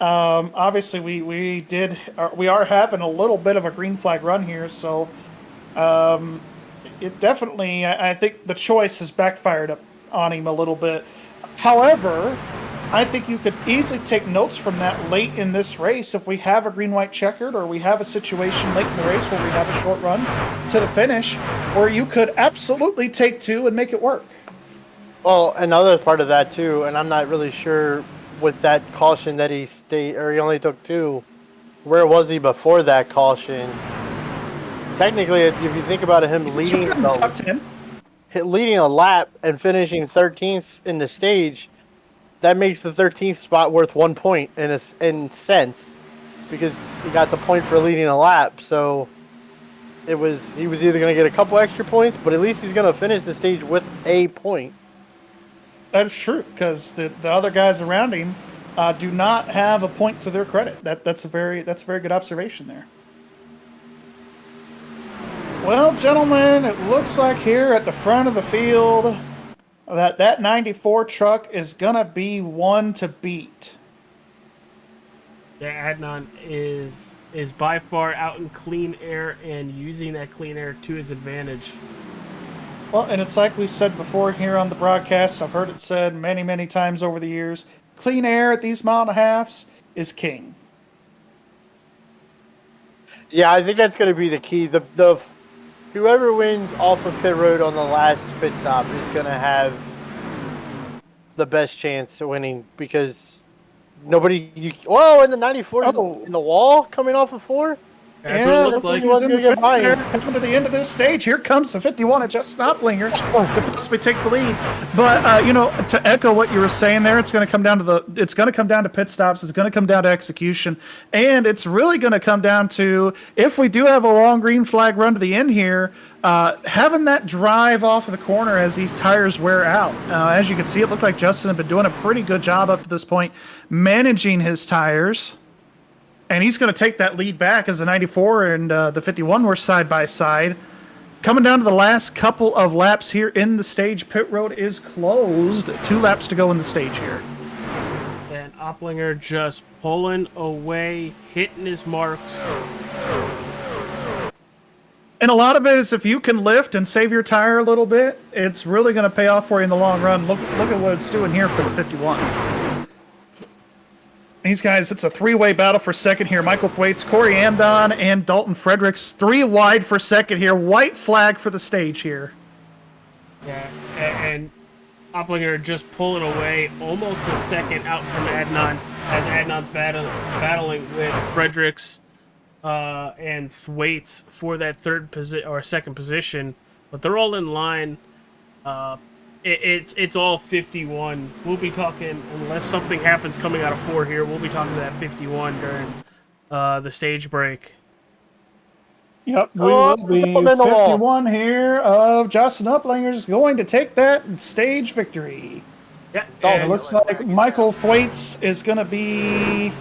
obviously we are having a little bit of a green flag run here, so it definitely, I think the choice has backfired on him a little bit. However, I think you could easily take notes from that late in this race. If we have a green-white checkered, or we have a situation late in the race where we have a short run to the finish, or you could absolutely take 2 and make it work. Well, another part of that too, and I'm not really sure with that caution that he only took 2. Where was he before that caution? Technically, if you think about it, him leading a lap and finishing 13th in the stage, that makes the 13th spot worth 1 point in sense, because he got the point for leading a lap. So he was either going to get a couple extra points, but at least he's going to finish the stage with a point. That's true, because the other guys around him do not have a point to their credit. That's a very good observation there. Well, gentlemen, it looks like here at the front of the field that 94 truck is gonna be one to beat. Yeah, Adnan is by far out in clean air and using that clean air to his advantage. Well, and it's like we've said before here on the broadcast. I've heard it said many, many times over the years. Clean air at these mile and a halves is king. Yeah, I think that's going to be the key. The whoever wins off of pit road on the last pit stop is going to have the best chance of winning, because nobody. Whoa! In the 94 in the wall coming off of 4. That's what it looked like. He was in the fence there, coming to the end of this stage. Here comes the 51 at Just Stoplinger to possibly take the lead. But to echo what you were saying there, it's going to come down to pit stops. It's going to come down to execution, and it's really going to come down to, if we do have a long green flag run to the end here, having that drive off of the corner as these tires wear out. As you can see, it looked like Justin had been doing a pretty good job up to this point managing his tires. And he's going to take that lead back as the 94 and the 51 were side by side. Coming down to the last couple of laps here in the stage. Pit road is closed. 2 laps to go in the stage here. And Opplinger just pulling away, hitting his marks. And a lot of it is, if you can lift and save your tire a little bit, it's really going to pay off for you in the long run. Look at what it's doing here for the 51. These guys, it's a 3-way battle for second here. Michael Thwaites, Corey Andon, and Dalton Fredericks. 3 wide for second here. White flag for the stage here. Yeah, and Opplinger just pulling away almost a second out from Adnan, as Adnan's battling with Fredericks and Thwaites for that second position. But they're all in line. It's all 51. We'll be talking, unless something happens coming out of 4 here, we'll be talking to that 51 during the stage break. Yep, we will be 51 here of Justin Upplinger's going to take that stage victory. Yeah, it looks like Michael Thwaites is going to be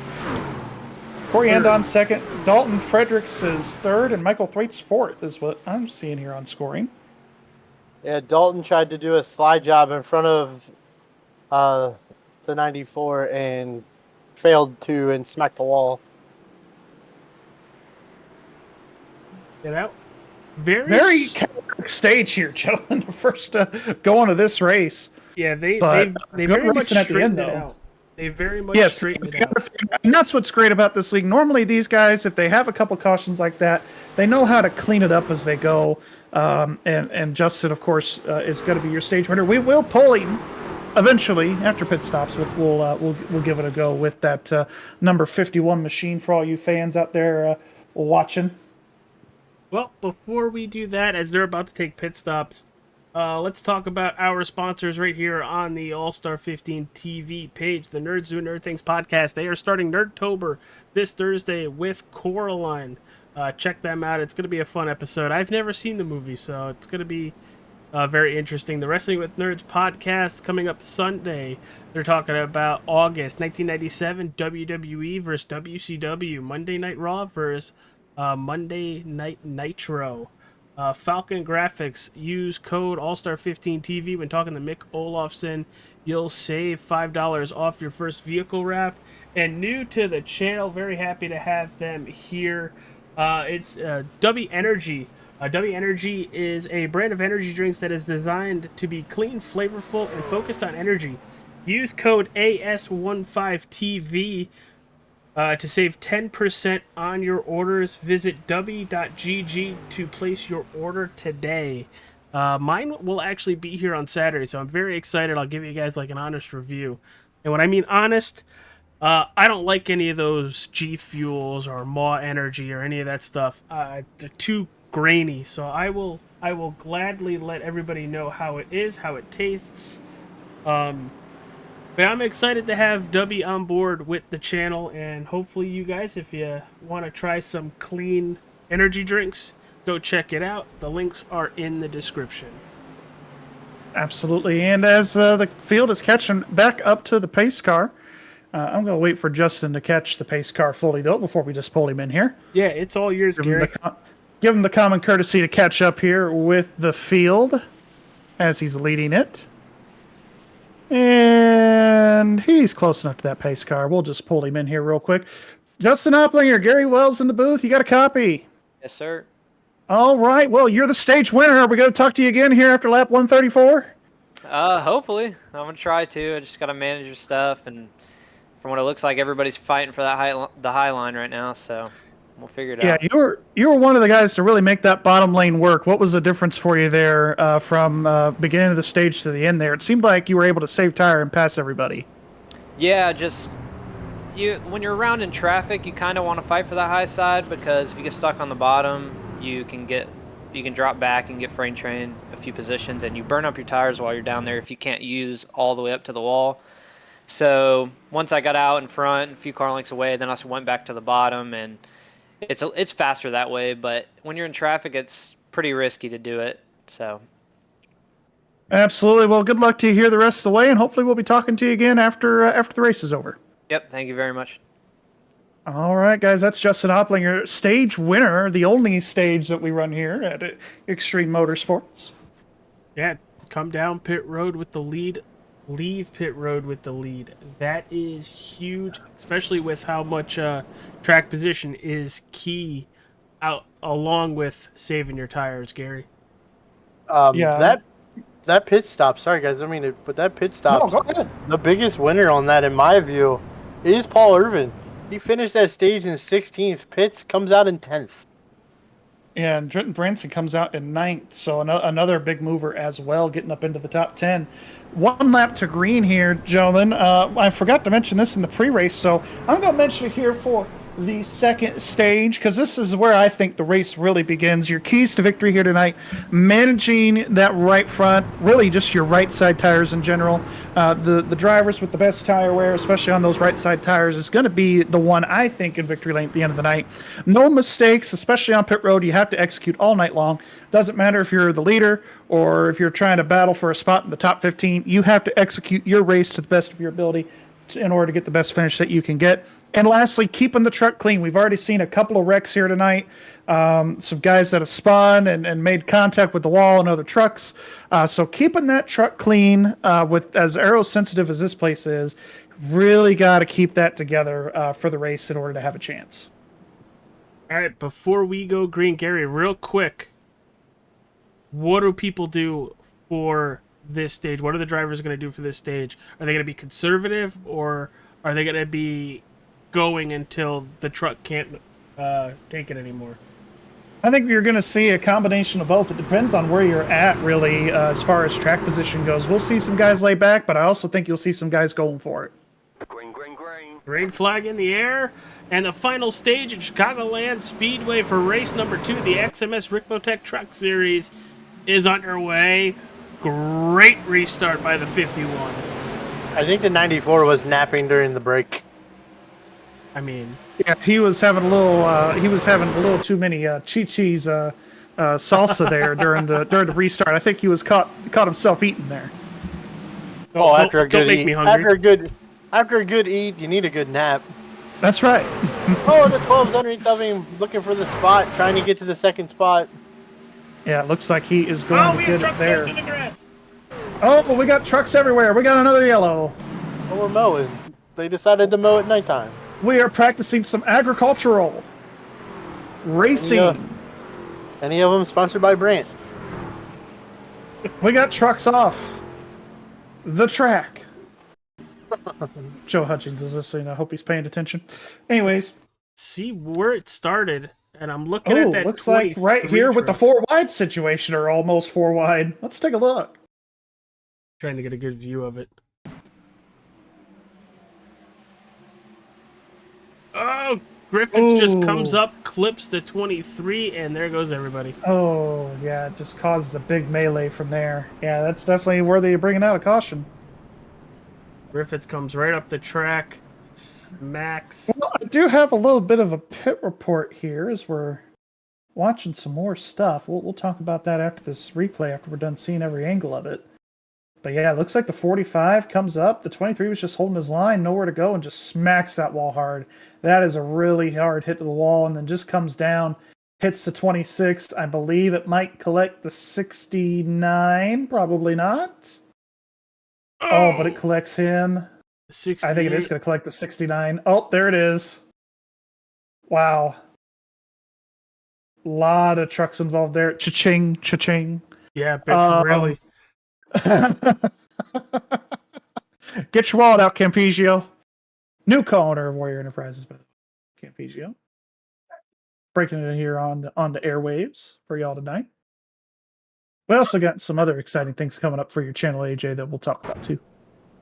Corey Andon second, Dalton Fredericks is third, and Michael Thwaites fourth is what I'm seeing here on scoring. Yeah, Dalton tried to do a slide job in front of the 94 and failed to, and smacked the wall. Get out. Very stage here, gentlemen. The first going to this race. Yeah, they very much straightened it out. They very much straightened it out. And that's what's great about this league. Normally, these guys, if they have a couple cautions like that, they know how to clean it up as they go. And Justin, of course, is going to be your stage winner. We will pull him eventually after pit stops. We'll give it a go with that number 51 machine for all you fans out there watching. Well, before we do that, as they're about to take pit stops, let's talk about our sponsors right here on the All-Star 15 TV page, the Nerds Do Nerd Things podcast. They are starting Nerdtober this Thursday with Coraline. Check them out. It's going to be a fun episode. I've never seen the movie, so it's going to be very interesting. The Wrestling with Nerds podcast coming up Sunday. They're talking about August 1997 WWE versus WCW, Monday Night Raw versus Monday Night Nitro. Falcon Grafix. Use code AllStar15TV when talking to Mick Olofsson. You'll save $5 off your first vehicle wrap. And new to the channel, very happy to have them here. It's W Energy. W Energy is a brand of energy drinks that is designed to be clean, flavorful, and focused on energy. Use code AS15TV to save 10% on your orders. Visit w.gg to place your order today. Mine will actually be here on Saturday, so I'm very excited. I'll give you guys like an honest review. And when I mean honest, I don't like any of those G Fuels or Maw Energy or any of that stuff. They're too grainy, so I will gladly let everybody know how it is, how it tastes. But I'm excited to have Dubby on board with the channel, and hopefully you guys, if you want to try some clean energy drinks, go check it out. The links are in the description. Absolutely. And as the field is catching back up to the pace car, I'm going to wait for Justin to catch the pace car fully, though, before we just pull him in here. Yeah, it's all yours, Gary. Give him the common courtesy to catch up here with the field as he's leading it. And he's close enough to that pace car. We'll just pull him in here real quick. Justin Opplinger, Gary Wells in the booth. You got a copy? Yes, sir. All right. Well, you're the stage winner. Are we going to talk to you again here after lap 134? Hopefully. I'm gonna try to. I just gotta manage your stuff, and from what it looks like, everybody's fighting for that high line right now. So we'll figure it out. Yeah, you were one of the guys to really make that bottom lane work. What was the difference for you there from beginning of the stage to the end there? It seemed like you were able to save tire and pass everybody. Yeah, just when you're around in traffic, you kind of want to fight for that high side, because if you get stuck on the bottom, you can drop back and get frame trained a few positions, and you burn up your tires while you're down there if you can't use all the way up to the wall. So once I got out in front, a few car lengths away, then I went back to the bottom, and it's faster that way. But when you're in traffic, it's pretty risky to do it. So absolutely. Well, good luck to you here the rest of the way, and hopefully we'll be talking to you again after the race is over. Yep. Thank you very much. All right, guys, that's Justin Opplinger, stage winner, the only stage that we run here at Extreme Motorsports. Yeah, come down pit road with the lead, leave pit road with the lead. That is huge, especially with how much track position is key out along with saving your tires, Gary. Yeah. That pit stop, sorry guys, I mean, but that pit stop, go ahead. The biggest winner on that, in my view, is Paul Irvin. He finished that stage in 16th. Pitts comes out in 10th. Yeah, and Trenton Branson comes out in 9th, so another big mover as well, getting up into the top 10. One lap to green here, gentlemen. I forgot to mention this in the pre-race, so I'm going to mention it here for the second stage, because this is where I think the race really begins. Your keys to victory here tonight, managing that right front, really just your right side tires in general. The drivers with the best tire wear, especially on those right side tires, is going to be the one, I think, in victory lane at the end of the night. No mistakes, especially on pit road. You have to execute all night long. Doesn't matter if you're the leader or if you're trying to battle for a spot in the top 15. You have to execute your race to the best of your ability in order to get the best finish that you can get. And lastly, keeping the truck clean. We've already seen a couple of wrecks here tonight. Some guys that have spun and made contact with the wall and other trucks. So keeping that truck clean, with as aero sensitive as this place is, really got to keep that together for the race in order to have a chance. All right, before we go green, Gary, real quick, what do people do for this stage? What are the drivers going to do for this stage? Are they going to be conservative, or are they going to be going until the truck can't take it anymore? I think you're going to see a combination of both. It depends on where you're at, really, as far as track position goes. We'll see some guys lay back, but I also think you'll see some guys going for it. Green flag in the air, and the final stage at Chicagoland Speedway for race number 2, the XMS RICMOTECH Truck Series, is underway. Great restart by the 51. I think the 94 was napping during the break. I mean, yeah, he was having a little too many Chi-Chi's salsa there during the restart. I think he was caught himself eating there. Oh, after a good make eat, me hungry. after a good eat, you need a good nap. That's right. Oh, the 12's underneath of him, looking for the spot, trying to get to the second spot. Yeah, it looks like he is going to get it there. Going through the grass. Oh, but we got trucks everywhere. We got another yellow. Oh, we're mowing. They decided to mow at nighttime. We are practicing some agricultural racing. Any of them sponsored by Brandt? We got trucks off the track. Joe Hutchins is listening. I hope he's paying attention. Anyways, see where it started, and I'm looking at that. Looks like right here with the 4 wide situation, or almost 4 wide. Let's take a look. Trying to get a good view of it. Oh, Griffiths just comes up, clips the 23, and there goes everybody. Oh, yeah, it just causes a big melee from there. Yeah, that's definitely worthy of bringing out a caution. Griffiths comes right up the track, smacks. Well, I do have a little bit of a pit report here as we're watching some more stuff. We'll talk about that after this replay, after we're done seeing every angle of it. But yeah, it looks like the 45 comes up. The 23 was just holding his line, nowhere to go, and just smacks that wall hard. That is a really hard hit to the wall, and then just comes down, hits the 26. I believe it might collect the 69. Probably not. Oh, but it collects him. 68. I think it is going to collect the 69. Oh, there it is. Wow. A lot of trucks involved there. Cha-ching, cha-ching. Yeah, really. Get your wallet out, Campigio. New co-owner of Warrior Enterprises, but Campigio. Breaking it in here on the airwaves for y'all tonight. We also got some other exciting things coming up for your channel, AJ, that we'll talk about too.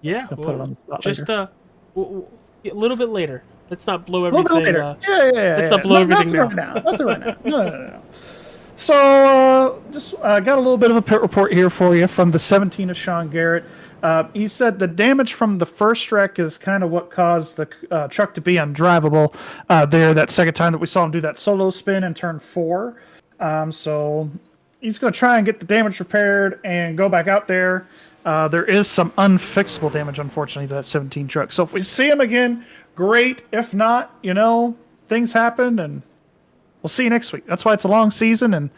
Yeah, I'll put it on the spot just later. a little bit later. Let's not blow everything. A little bit later. Yeah. Let's not blow everything now. Nothing right now. No. So, just got a little bit of a pit report here for you from the 17 of Sean Garrett. He said the damage from the first wreck is kind of what caused the truck to be undrivable there that second time that we saw him do that solo spin in turn 4. So, he's going to try and get the damage repaired and go back out there. There is some unfixable damage, unfortunately, to that 17 truck. So, if we see him again, great. If not, things happen and we'll see you next week. That's why it's a long season, and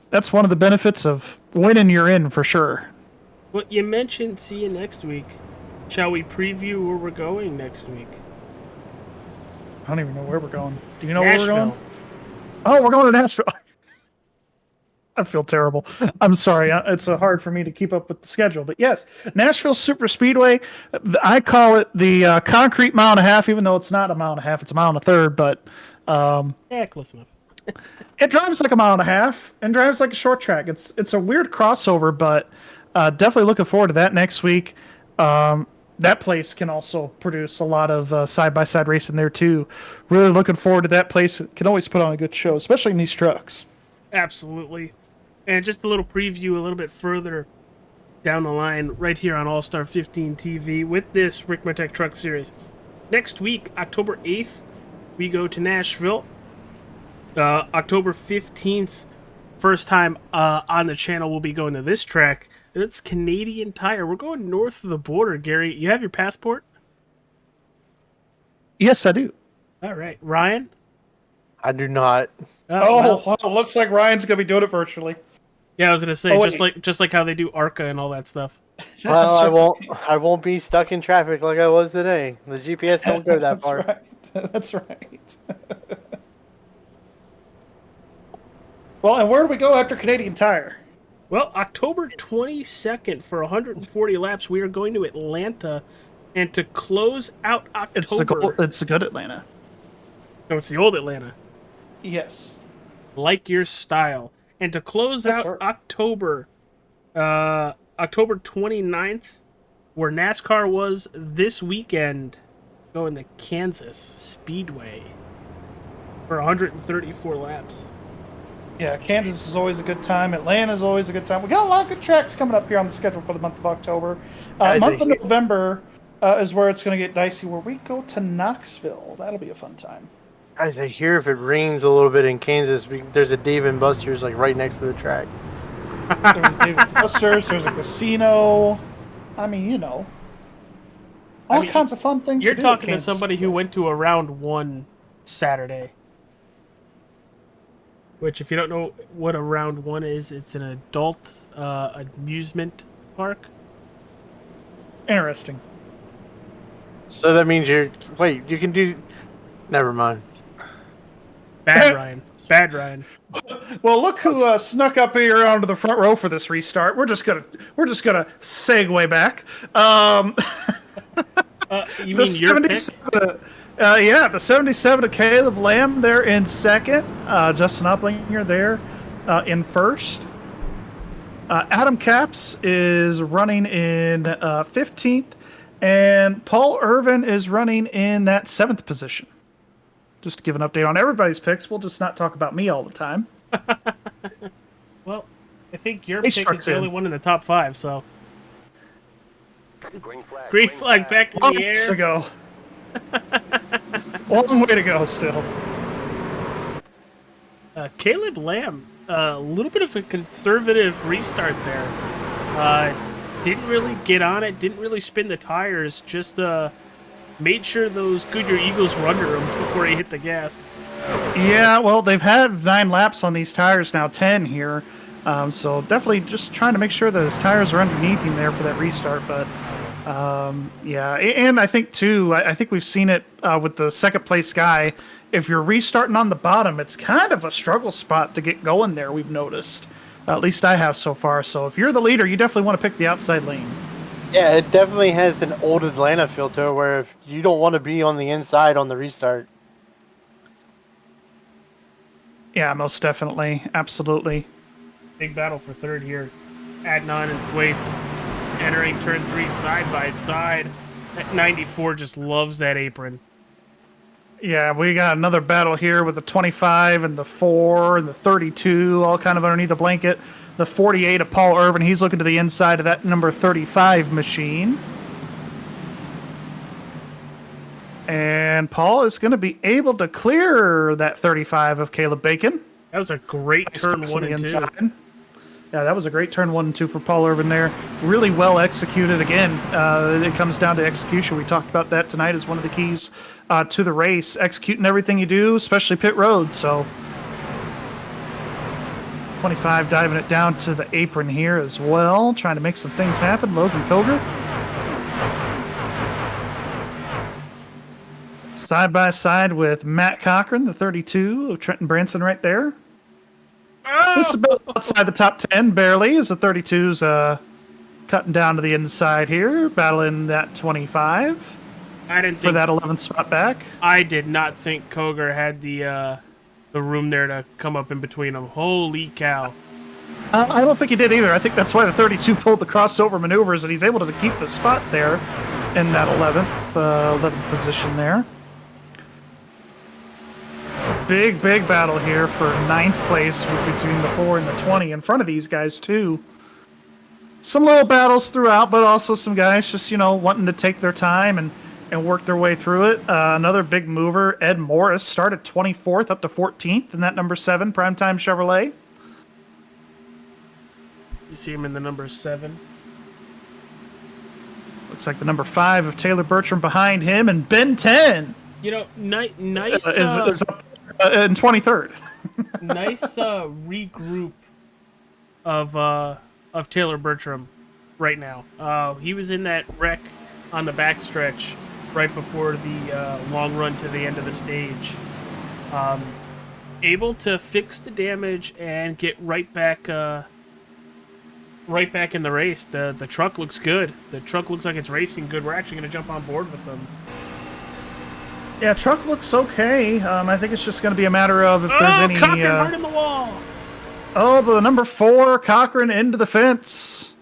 that's one of the benefits of winning you're in for sure. Well, you mentioned see you next week. Shall we preview where we're going next week? I don't even know where we're going. Do you know Nashville. where we're going? Oh, we're going to Nashville. I feel terrible. I'm sorry. It's hard for me to keep up with the schedule. But yes, Nashville Super Speedway. I call it the concrete mile and a half, even though it's not a mile and a half. It's a mile and a third. But yeah, close enough. It drives like a mile and a half and drives like a short track. It's a weird crossover, but definitely looking forward to that next week. That place can also produce a lot of side-by-side racing there too. Really looking forward to that place. It can always put on a good show, especially in these trucks. Absolutely. And just a little preview a little bit further down the line right here on All-Star 15 TV with this RICMOTECH Truck Series. Next week, October 8th, we go to Nashville. October 15th, first time on the channel, we'll be going to this track. It's Canadian Tire. We're going north of the border, Gary. You have your passport? Yes, I do. All right. Ryan? I do not. Well, looks like Ryan's going to be doing it virtually. Yeah, I was going to say, just like how they do ARCA and all that stuff. Well, I won't be stuck in traffic like I was today. The GPS don't go that far. Right. That's right. Well, and where do we go after Canadian Tire? Well, October 22nd for 140 laps, we are going to Atlanta, and to close out October... It's a good Atlanta. No, it's the old Atlanta. Yes. Like your style. And to close out October, October 29th, where NASCAR was this weekend, going to Kansas Speedway for 134 laps. Yeah, Kansas is always a good time. Atlanta is always a good time. We got a lot of good tracks coming up here on the schedule for the month of October. Month of November is where it's going to get dicey, where we go to Knoxville. That'll be a fun time. Guys, I hear if it rains a little bit in Kansas, there's a Dave & Buster's like right next to the track. There's Dave & Buster's. There's a casino. I mean, all kinds of fun things. You're talking to somebody who went to a round 1 Saturday. Which, if you don't know what a round 1 is, it's an adult amusement park. Interesting. So that means you can do... Never mind. Bad Ryan. Bad Ryan. Well, look who snuck up here onto the front row for this restart. We're just gonna segue back. You mean your pick? Yeah, the 77 of Caleb Lamb there in second. Justin Upplinger there in first. Adam Capps is running in 15th. And Paul Irvin is running in that 7th position. Just to give an update on everybody's picks. We'll just not talk about me all the time. Well, I think your pick is the only one in the top 5, so... Green flag back in the Months air. ago. Long way to go still. Caleb Lamb, a little bit of a conservative restart there. Didn't really get on it, didn't really spin the tires, just made sure those Goodyear Eagles were under him before he hit the gas. Yeah, well, they've had 9 laps on these tires now, 10 here. So definitely just trying to make sure that his tires are underneath him there for that restart. But yeah, and I think too, I think we've seen it with the second place guy. If you're restarting on the bottom, it's kind of a struggle spot to get going there, we've noticed. At least I have so far. So if you're the leader, you definitely want to pick the outside lane. Yeah, it definitely has an old Atlanta feel to it, where if you don't want to be on the inside on the restart. Yeah, most definitely. Absolutely. Big battle for third here. Adnan and Thwaites entering turn 3 side by side. That 94 just loves that apron. Yeah, we got another battle here with the 25 and the 4 and the 32, all kind of underneath the blanket. The 48 of Paul Irvin, he's looking to the inside of that number 35 machine. And Paul is going to be able to clear that 35 of Caleb Bacon. That was a great turn 1 and 2. Yeah, that was a great turn 1 and 2 for Paul Irvin there. Really well executed. Again, it comes down to execution. We talked about that tonight as one of the keys to the race. Executing everything you do, especially pit road. So 25 diving it down to the apron here as well, trying to make some things happen. Logan Pilger. Side by side with Matt Cochran, the 32 of Trenton Branson right there. This is about outside the top 10, barely, as the 32's cutting down to the inside here, battling that 25 for that 11th spot back. I did not think Koger had the room there to come up in between them. Holy cow. I don't think he did either. I think that's why the 32 pulled the crossover maneuvers, and he's able to keep the spot there in that 11th position there. Big battle here for 9th place between the 4 and the 20 in front of these guys, too. Some little battles throughout, but also some guys just, wanting to take their time and work their way through it. Another big mover, Ed Morris, started 24th up to 14th in that number 7 Primetime Chevrolet. You see him in the number 7. Looks like the number 5 of Taylor Bertram behind him, and Ben 10. Nice. Is up in 23rd. Nice regroup of Taylor Bertram right now. He was in that wreck on the backstretch right before the long run to the end of the stage. Able to fix the damage and get right back in the race. The truck looks good. The truck looks like it's racing good. We're actually going to jump on board with them. Yeah, truck looks okay. I think it's just going to be a matter of if there's any... Cochran right in the wall! Oh, the number 4, Cochran, into the fence.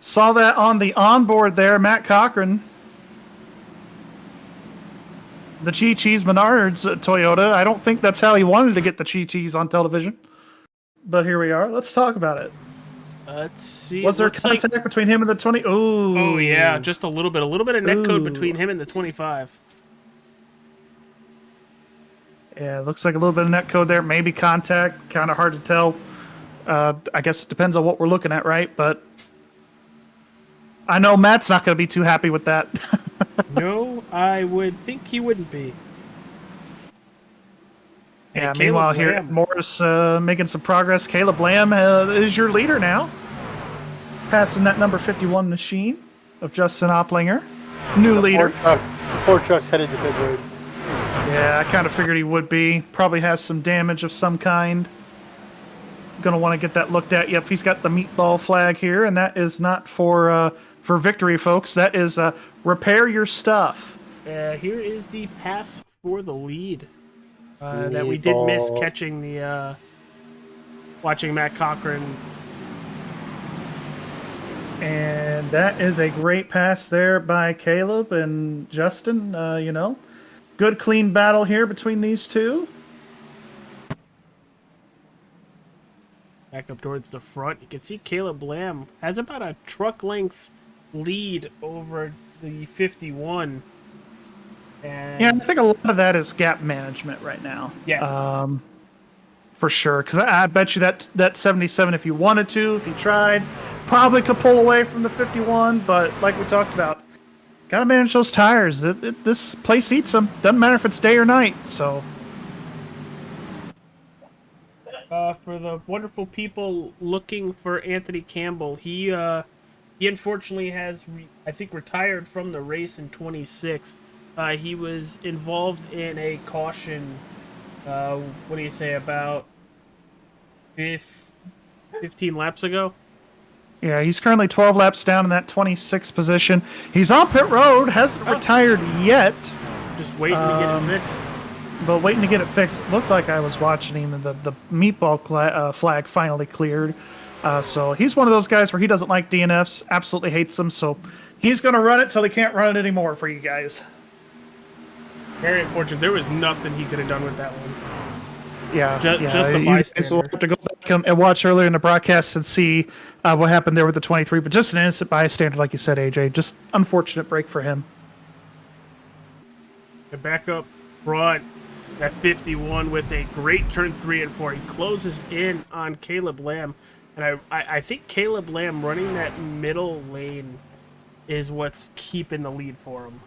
Saw that on the onboard there, Matt Cochran. The Chi-Chi's Menards Toyota. I don't think that's how he wanted to get the Chi-Chi's on television. But here we are. Let's talk about it. Let's see. Was there contact between him and the 20? Oh, yeah, just a little bit. A little bit of netcode between him and the 25. Yeah, looks like a little bit of netcode there. Maybe contact. Kind of hard to tell. I guess it depends on what we're looking at, right? But I know Matt's not going to be too happy with that. No, I would think he wouldn't be. Yeah, meanwhile here, Morris making some progress. Caleb Lamb is your leader now. Passing that number 51 machine of Justin Opplinger. New leader. The Ford truck's headed to pit road. Yeah, I kind of figured he would be. Probably has some damage of some kind. Gonna want to get that looked at. Yep, he's got the meatball flag here, and that is not for victory, folks. That is repair your stuff. Here is the pass for the lead that we did miss catching the watching Matt Cochran. And that is a great pass there by Caleb and Justin. Good clean battle here between these two. Back up towards the front. You can see Caleb Lamb has about a truck length lead over the 51. And Yeah, I think a lot of that is gap management right now. Yes. For sure. Because I bet you that 77, if you wanted to, if you tried, probably could pull away from the 51. But like we talked about, got to manage those tires. This place eats them. Doesn't matter if it's day or night. So. For the wonderful people looking for Anthony Campbell, he unfortunately has, I think, retired from the race in 26th. He was involved in a caution, what do you say, about 15 laps ago? Yeah, he's currently 12 laps down in that 26th position. He's on pit road, hasn't retired yet. Just waiting to get it fixed. But waiting to get it fixed. Looked like I was watching him, and the meatball flag finally cleared. So he's one of those guys where he doesn't like DNFs, absolutely hates them. So he's going to run it till he can't run it anymore for you guys. Very unfortunate. There was nothing he could have done with that one. Yeah, just the bystander. We'll have to go back and watch earlier in the broadcast and see what happened there with the 23. But just an innocent bystander, like you said, AJ. Just unfortunate break for him. The backup front at 51 with a great turn 3 and 4. He closes in on Caleb Lamb. And I think Caleb Lamb running that middle lane is what's keeping the lead for him.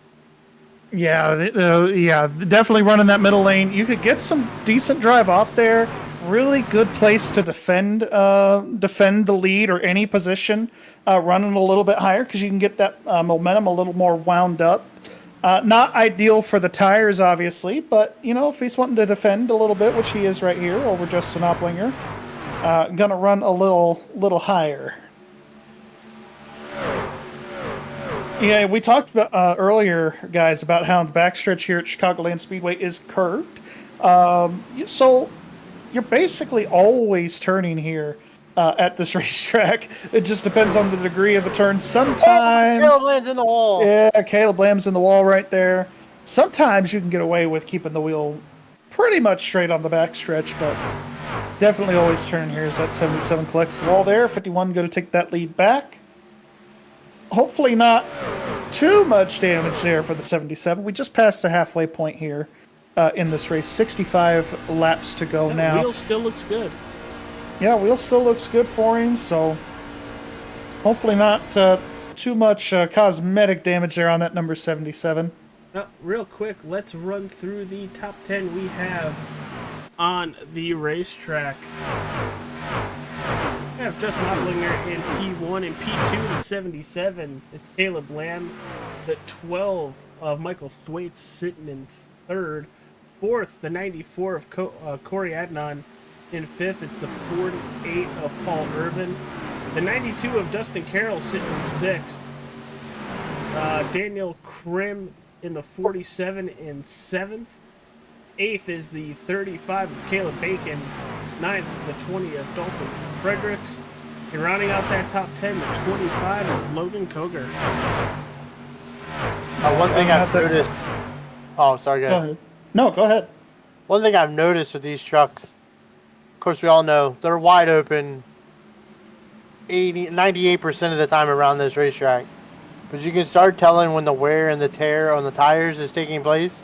Yeah, definitely running that middle lane. You could get some decent drive off there. Really good place to defend the lead or any position, running a little bit higher because you can get that momentum a little more wound up. Not ideal for the tires, obviously, but if he's wanting to defend a little bit, which he is right here over Justin Oplinger, gonna run a little higher. Yeah, we talked about earlier, guys, about how the backstretch here at Chicagoland Speedway is curved. So you're basically always turning here at this racetrack. It just depends on the degree of the turn. Sometimes Caleb Lamb's in the wall. Yeah, Caleb Lamb's in the wall right there. Sometimes you can get away with keeping the wheel pretty much straight on the backstretch, but definitely always turn here as that 77 collects the wall there. 51 going to take that lead back. Hopefully not too much damage there for the 77. We just passed the halfway point here in this race. 65 laps to go now. The wheel still looks good. Yeah, wheel still looks good for him, so hopefully not too much cosmetic damage there on that number 77. Now, real quick, let's run through the top 10 we have on the racetrack. We have Justin Oplinger in P1 and P2 in 77. It's Caleb Lamb. The 12 of Michael Thwaites sitting in third. Fourth, the 94 of Corey Adnan in fifth. It's the 48 of Paul Irvin. The 92 of Dustin Carroll sitting in sixth. Daniel Krim in the 47 in seventh. Eighth is the 35 of Caleb Bacon. Ninth, the 20 of Dalton Fredericks. And rounding out that top 10, the 25 of Logan Koger. One thing I've noticed... Oh, sorry, Go ahead. No, go ahead. One thing I've noticed with these trucks, of course we all know, they're wide open 98% of the time around this racetrack. But you can start telling when the wear and the tear on the tires is taking place,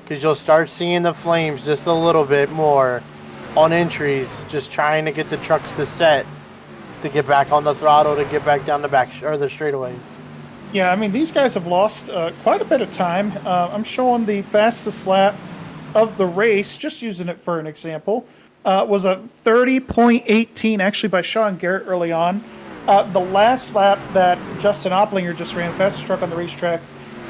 because you'll start seeing the flames just a little bit more on entries, just trying to get the trucks to set, to get back on the throttle, to get back down the back or the straightaways. Yeah, I mean, these guys have lost quite a bit of time. I'm showing the fastest lap of the race, just using it for an example, was a 30.18, actually by Sean Garrett early on. The last lap that Justin Oplinger just ran, fastest truck on the racetrack,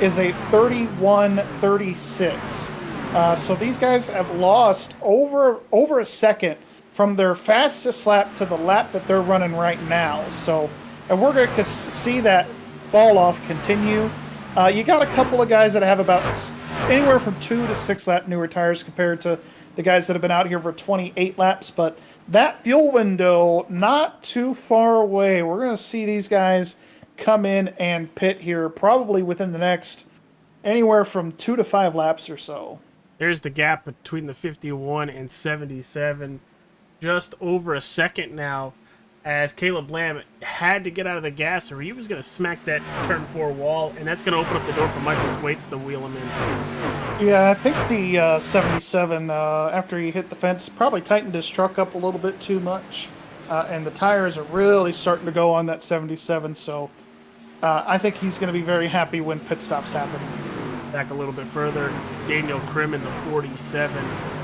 is a 31.36. So these guys have lost over a second from their fastest lap to the lap that they're running right now. So, and we're going to see that fall off continue. You got a couple of guys that have about anywhere from 2 to 6 lap newer tires compared to the guys that have been out here for 28 laps, but that fuel window not too far away. We're going to see these guys come in and pit here probably within the next anywhere from 2 to 5 laps or so. There's the gap between the 51 and 77. Just over a second now as Caleb Lamb had to get out of the gas or he was going to smack that turn 4 wall, and that's going to open up the door for Michael Thwaites to wheel him in. Yeah, I think the 77, after he hit the fence, probably tightened his truck up a little bit too much. And the tires are really starting to go on that 77, so I think he's going to be very happy when pit stops happen. Back a little bit further, Daniel Krim in the 47,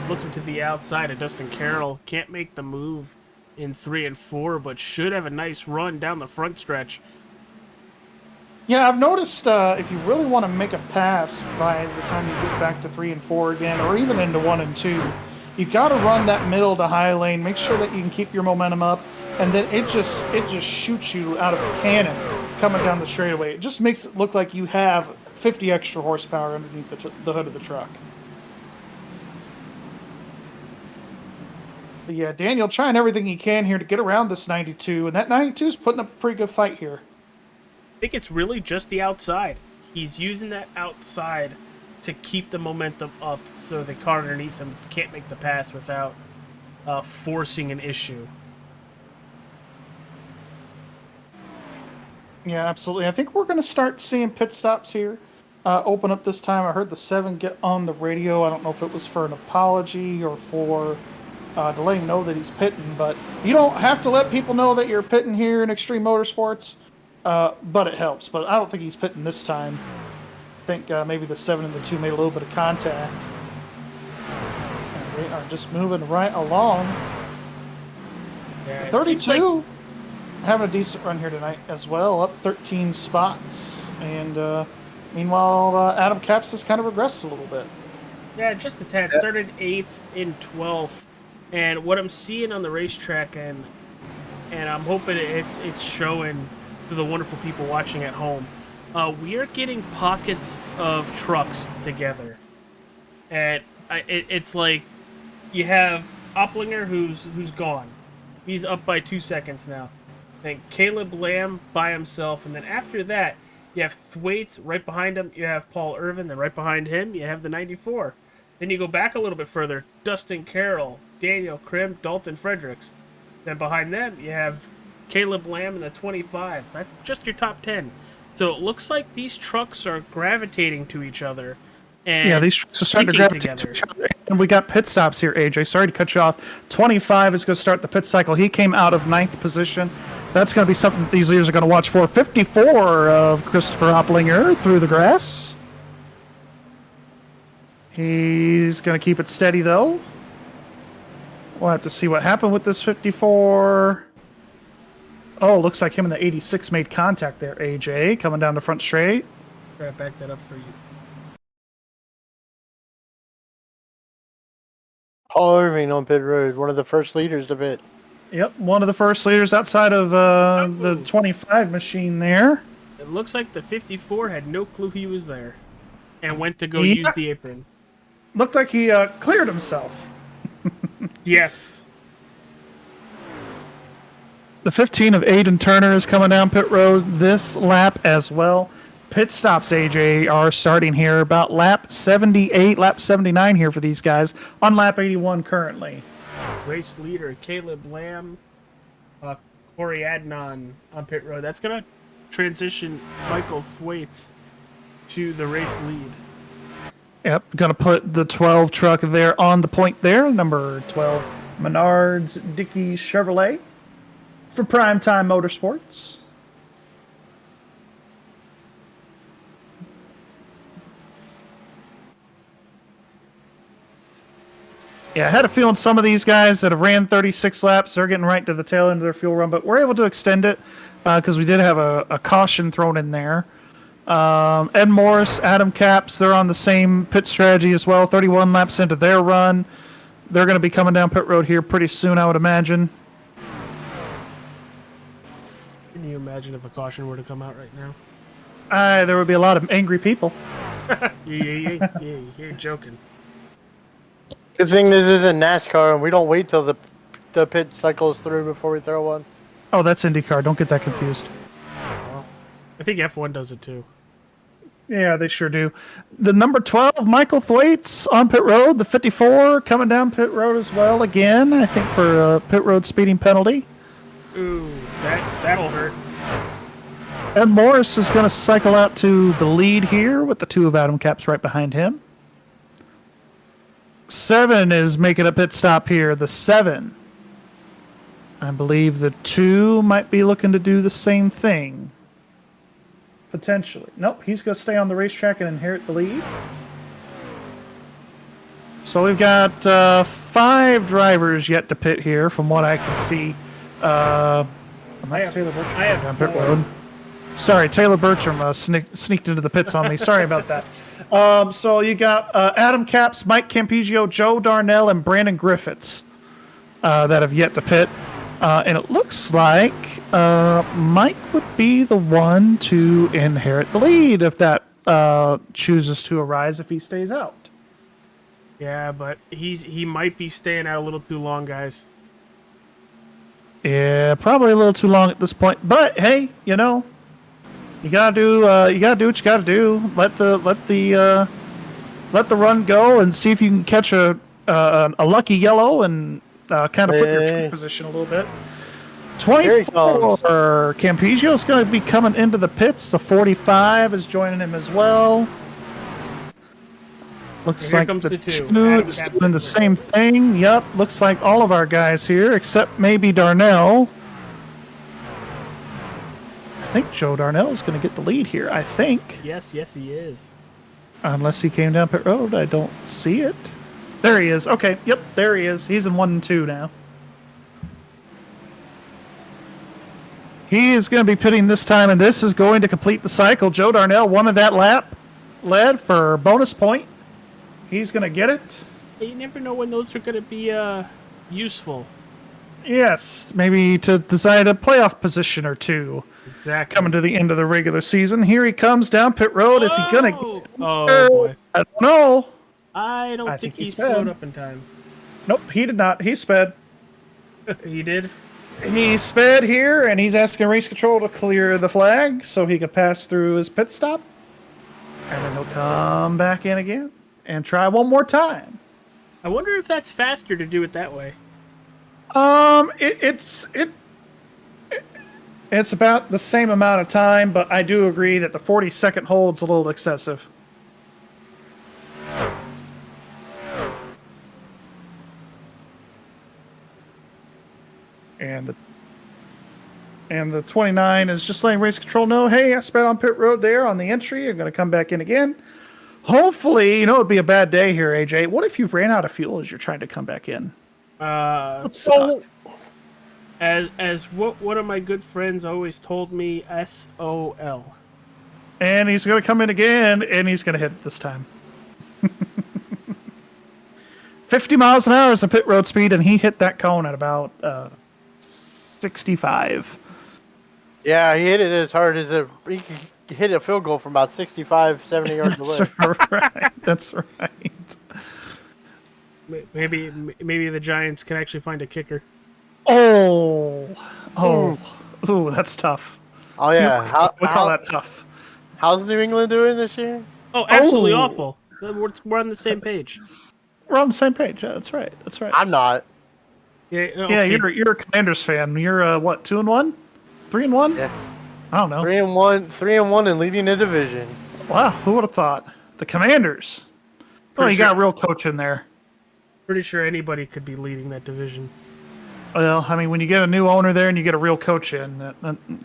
looking to the outside of Dustin Carroll. Can't make the move in 3 and 4, but should have a nice run down the front stretch. Yeah, I've noticed if you really want to make a pass by the time you get back to 3 and 4 again, or even into 1 and 2, you got to run that middle to high lane. Make sure that you can keep your momentum up, and then it just shoots you out of a cannon coming down the straightaway. It just makes it look like you have 50 extra horsepower underneath the hood of the truck. But yeah, Daniel trying everything he can here to get around this 92, and that 92 is putting up a pretty good fight here. I think it's really just the outside. He's using that outside to keep the momentum up so the car underneath him can't make the pass without forcing an issue. Yeah, absolutely. I think we're going to start seeing pit stops here open up this time. I heard the 7 get on the radio. I don't know if it was for an apology or for to let him know that he's pitting, but you don't have to let people know that you're pitting here in Extreme Motorsports, but it helps. But I don't think he's pitting this time. I think maybe the 7 and the 2 made a little bit of contact. And they are just moving right along. Yeah, 32 having a decent run here tonight as well, up 13 spots. And meanwhile, Adam Capps has kind of regressed a little bit. Yeah, just a tad. Started 8th in 12th. And what I'm seeing on the racetrack, and I'm hoping it's showing to the wonderful people watching at home, we are getting pockets of trucks together. And it's like you have Opplinger who's gone. He's up by 2 seconds now. Then Caleb Lamb by himself, and then after that, you have Thwaites right behind him. You have Paul Irvin, then right behind him, you have the 94. Then you go back a little bit further, Dustin Carroll, Daniel Krim, Dalton Fredericks. Then behind them, you have Caleb Lamb in the 25. That's just your top 10. So it looks like these trucks are gravitating to each other. And yeah, these trucks are starting to gravitate to each other. And we got pit stops here, AJ. Sorry to cut you off. 25 is going to start the pit cycle. He came out of 9th position. That's going to be something that these leaders are going to watch for. 54 of Christopher Opplinger through the grass. He's going to keep it steady, though. We'll have to see what happened with this 54. Oh, looks like him and the 86 made contact there, AJ. Coming down the front straight. Try to back that up for you. Paul Irving on pit road, one of the first leaders to pit. Yep, one of the first leaders outside of the 25 machine there. It looks like the 54 had no clue he was there and went to go use the apron. Looked like he cleared himself. Yes. The 15 of Aiden Turner is coming down pit road this lap as well. Pit stops, AJ, are starting here about lap 78, lap 79 here for these guys, on lap 81 currently. Race leader Caleb Lamb, Corey Adnan on pit road. That's going to transition Michael Thwaites to the race lead. Yep, going to put the 12 truck there on the point there, number 12, Menards Dickey Chevrolet for Primetime Motorsports. Yeah, I had a feeling some of these guys that have ran 36 laps, they're getting right to the tail end of their fuel run, but we're able to extend it because we did have a caution thrown in there. Ed Morris, Adam Capps, they're on the same pit strategy as well, 31 laps into their run. They're going to be coming down pit road here pretty soon, I would imagine. Can you imagine if a caution were to come out right now? There would be a lot of angry people. You're joking. Good thing this isn't NASCAR and we don't wait till the pit cycles through before we throw one. Oh, that's IndyCar. Don't get that confused. Well, I think F1 does it too. Yeah, they sure do. The number 12, Michael Thwaites on pit road. The 54 coming down pit road as well again, I think for a pit road speeding penalty. Ooh, that'll hurt. Ed Morris is going to cycle out to the lead here with the 2 of Adam Caps right behind him. 7 is making a pit stop here. The 7. I believe the 2 might be looking to do the same thing. Potentially. Nope, he's going to stay on the racetrack and inherit the lead. So we've got 5 drivers yet to pit here from what I can see. Unless Taylor Bertram on pit road. Sorry, Taylor Bertram sneaked into the pits on me. Sorry about that. So you got Adam Caps, Mike Campigio, Joe Darnell, and Brandon Griffiths that have yet to pit. And it looks like Mike would be the one to inherit the lead if that chooses to arise if he stays out. Yeah, but he might be staying out a little too long, guys. Yeah, probably a little too long at this point. But hey, you know, you gotta do what you gotta do. Let the run go and see if you can catch a lucky yellow and kind of flip your track position a little bit. 24. Campigio is going to be coming into the pits. The 45 is joining him as well. Looks like the 2 is doing the same thing. Yep, looks like all of our guys here, except maybe Darnell. I think Joe Darnell is going to get the lead here, I think. Yes, he is. Unless he came down pit road. I don't see it. There he is. Okay, yep, there he is. He's in 1 and 2 now. He is going to be pitting this time, and this is going to complete the cycle. Joe Darnell won of that lap, led for bonus point. He's going to get it. You never know when those are going to be useful. Yes, maybe to decide a playoff position or 2. Exactly. Coming to the end of the regular season. Here he comes down pit road. Is he going to... Oh, boy. I don't know. I don't think he slowed up in time. Nope, he did not. He sped. He did? He sped here, and he's asking race control to clear the flag so he can pass through his pit stop. And then he'll come back in again and try one more time. I wonder if that's faster to do it that way. It's about the same amount of time, but I do agree that the 40-second hold's a little excessive. And the 29 is just letting race control know, hey, I sped on pit road there on the entry. I'm going to come back in again. Hopefully, you know, it'd be a bad day here, AJ. What if you ran out of fuel as you're trying to come back in? As what one of my good friends always told me, SOL. And he's going to come in again, and he's going to hit it this time. 50 miles an hour is the pit road speed, and he hit that cone at about 65. Yeah, he hit it as hard as he could hit a field goal from about 65, 70 yards away. That's right. Maybe the Giants can actually find a kicker. Oh, that's tough. Oh yeah, we call that tough. How's New England doing this year? Oh, absolutely awful. We're on the same page. We're on the same page. Yeah, that's right. That's right. I'm not. Yeah, okay. Yeah, you're a Commanders fan. You're what, 2-1, 3-1? Yeah. I don't know. 3-1, and leading the division. Wow, who would have thought? The Commanders. Oh, you got a real coach in there. Pretty sure anybody could be leading that division. Well, I mean, when you get a new owner there and you get a real coach in,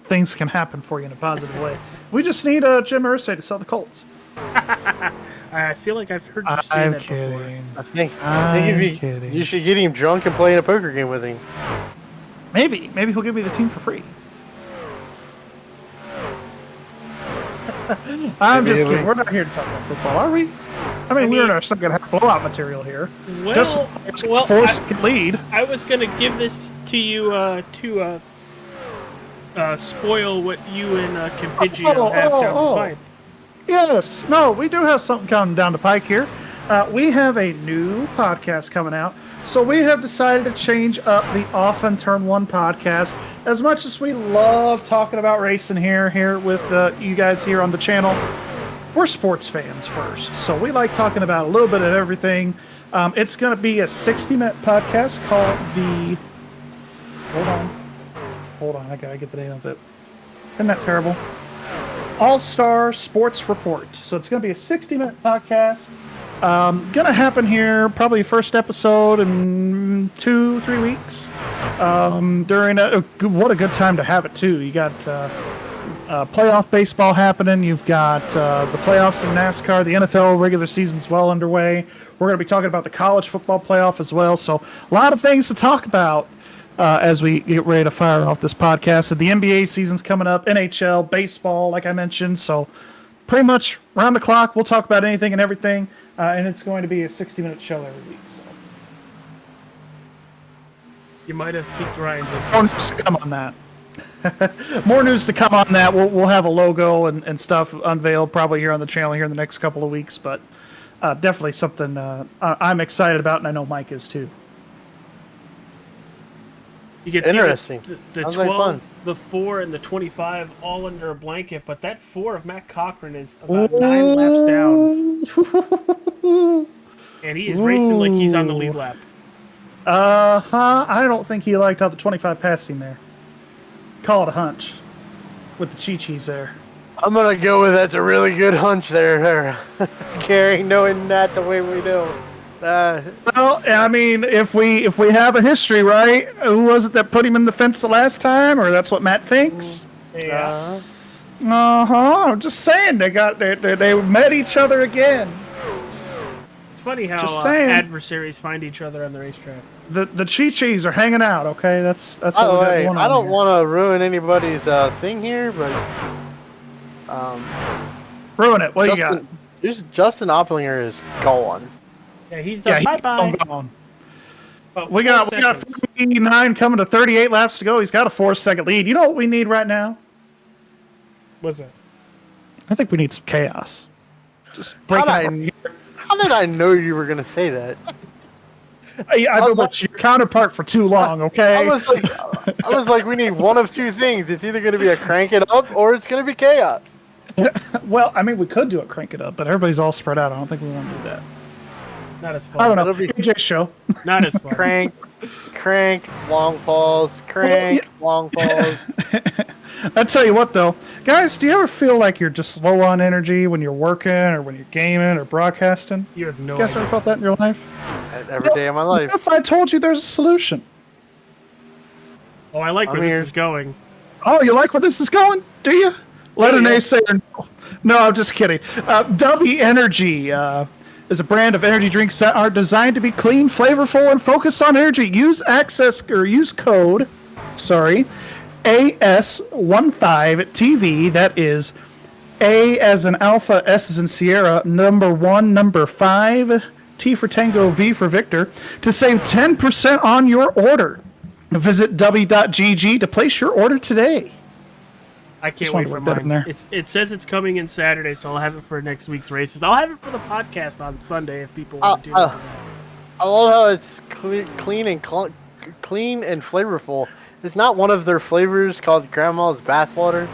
things can happen for you in a positive way. We just need Jim Irsay to sell the Colts. I feel like I've heard you say that before. I think if you should get him drunk and play in a poker game with him. Maybe he'll give me the team for free. I'm just kidding. We're not here to talk about football, are we? I mean, we're in our second half blowout material here. Well, lead. I was going to give this to you to spoil what you and Campigio have down the pipe. Yes. No, we do have something coming down the pike here. We have a new podcast coming out. So we have decided to change up the Often Turn 1 podcast. As much as we love talking about racing here with you guys here on the channel, we're sports fans first. So we like talking about a little bit of everything. It's going to be a 60-minute podcast called the... Hold on. Hold on, I gotta get the name of it. Isn't that terrible? All-Star Sports Report. So it's going to be a 60-minute podcast. Going to happen here, probably first episode in 2-3 weeks. What a good time to have it, too. You got playoff baseball happening. You've got the playoffs in NASCAR. The NFL regular season's well underway. We're going to be talking about the college football playoff as well. So a lot of things to talk about as we get ready to fire off this podcast. And the NBA season's coming up, NHL, baseball, like I mentioned. So pretty much round the clock, we'll talk about anything and everything. And it's going to be a 60-minute show every week. So You might have piqued Ryan's interest. more news to come on that. More news to come on that. We'll have a logo and stuff unveiled probably here on the channel here in the next couple of weeks. But definitely something I'm excited about, and I know Mike is too. You get Interesting. The Sounds 12, like fun. the 4, and the 25 all under a blanket, but that 4 of Matt Cochran is about 9 laps down. And he is racing like he's on the lead lap. I don't think he liked how the 25 passed him there. Call it a hunch with the Chi-Chis there. I'm gonna go with that's a really good hunch there, Gary, knowing that the way we do. Well, I mean, if we have a history, right? Who was it that put him in the fence the last time, or that's what Matt thinks? Yeah. I'm just saying they met each other again. It's funny how Just saying. adversaries find each other on the racetrack. The Chi-Chis are hanging out. Okay, that's By what the we got way, going on I don't here. want to ruin anybody's thing here, but Ruin it. What do you got? Justin Opplinger is gone. Yeah, he's Yeah, bye bye. gone. We got 39 coming to 38 laps to go. He's got a 4-second lead. You know what we need right now? What's that? I think we need some chaos. Just How break did I know you were gonna say that? I've been watching your counterpart for too long, okay? I was like, we need one of two things. It's either gonna be a crank it up or it's gonna be chaos. Well, I mean, we could do it, crank it up, but everybody's all spread out. I don't think we want to do that. Not as fun. I don't know. It'll be- AJ show. Not as fun. Crank, long pause, crank, long pause. I tell you what, though, guys, do you ever feel like you're just low on energy when you're working or when you're gaming or broadcasting? You have no You guys idea. ever felt that in your life? Every day of my life. If I told you there's a solution. Oh, I like where I'm this here. is going. Oh, you like where this is going? Do you? Let an naysayer know. No, I'm just kidding. W Energy is a brand of energy drinks that are designed to be clean, flavorful, and focused on energy. Use code AS15TV. That is A as in Alpha, S as in Sierra, number 1, number 5, T for Tango, V for Victor, to save 10% on your order. Visit w.gg to place your order today. I can't Just wait wanted for to put that in mine. there. It says it's coming in Saturday, so I'll have it for next week's races. I'll have it for the podcast on Sunday if people want to do that. I love how it's clean and flavorful. It's not one of their flavors called Grandma's bathwater.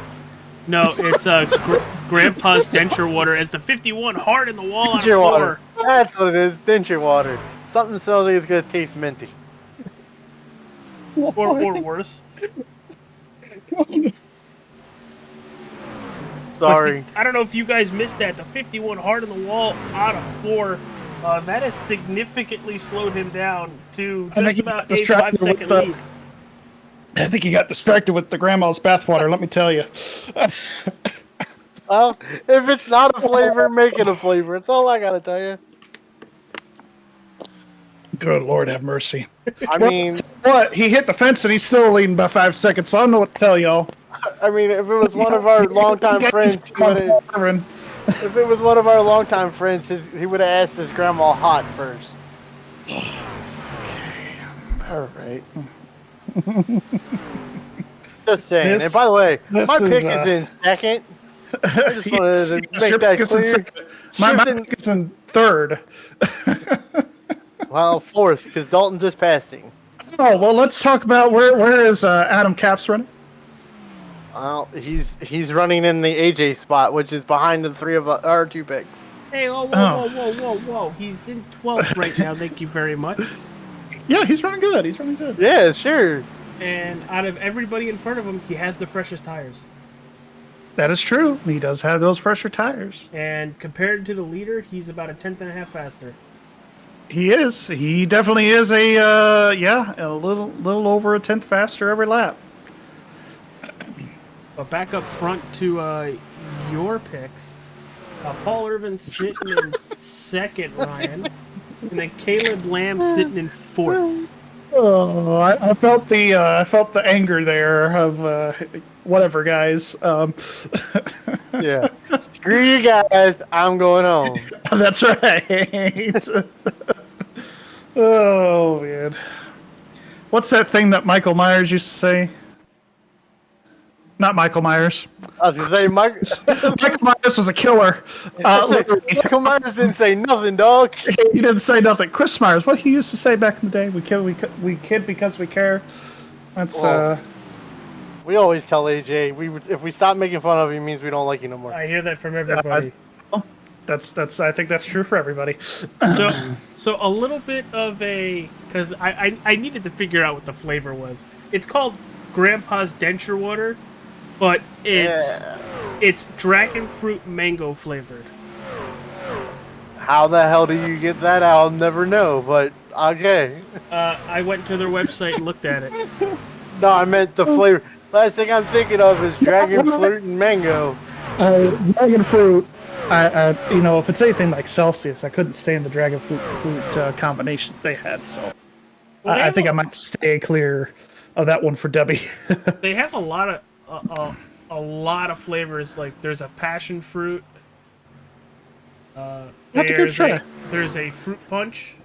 No, it's Grandpa's denture water. It's the 51 hard in the wall on the Denture floor. water. That's what it is. Denture water. Something smells like it's gonna taste minty. Or worse. Sorry. I don't know if you guys missed that. The 51 hard in the wall out of 4. That has significantly slowed him down to I think just he about got a distracted 5-second with, lead. I think he got distracted with the grandma's bathwater, let me tell you. Well, if it's not a flavor, make it a flavor. That's all I gotta tell you. Good Lord have mercy. I mean, What? He hit the fence and he's still leading by 5 seconds, so I don't know what to tell y'all. if it was one of our longtime friends, if it was one of our longtime friends, he would have asked his grandma hot first. All right. Just saying. And by the way, my pick is in second. I just wanted to make that clear. My pick is in third. Well, fourth, because Dalton just passed him. Oh, well, let's talk about where is Adam Capps running? Well, he's running in the AJ spot, which is behind the three of our 2 picks. Hey, whoa. He's in 12th right now. Thank you very much. Yeah, he's running good. He's running good. Yeah, sure. And out of everybody in front of him, he has the freshest tires. That is true. He does have those fresher tires. And compared to the leader, he's about a tenth and a half faster. He is. He definitely is a little over a tenth faster every lap. But back up front to your picks. Paul Irvin sitting in second, Ryan, and then Caleb Lamb sitting in fourth. Oh, I felt the anger there of whatever, guys. Yeah. Screw you guys. I'm going home. That's right. Oh man, what's that thing that Michael Myers used to say? Not Michael Myers. I was gonna say Michael Myers was a killer. Michael Myers didn't say nothing, dog. He didn't say nothing. Chris Myers, what he used to say back in the day? We kid because we care. That's We always tell AJ if we stop making fun of you, it means we don't like you no more. I hear that from everybody. That's I think that's true for everybody. So a little bit of because I needed to figure out what the flavor was. It's called Grandpa's Denture Water, but it's dragon fruit mango flavored. How the hell do you get that? I'll never know, but okay. I went to their website and looked at it. No, I meant the flavor. Last thing I'm thinking of is dragon fruit and mango. Dragon fruit. If it's anything like Celsius, I couldn't stand the dragon fruit combination they had. So I think I might stay clear of that one for Debbie. They have a lot of flavors. Like there's a passion fruit. There's a fruit punch.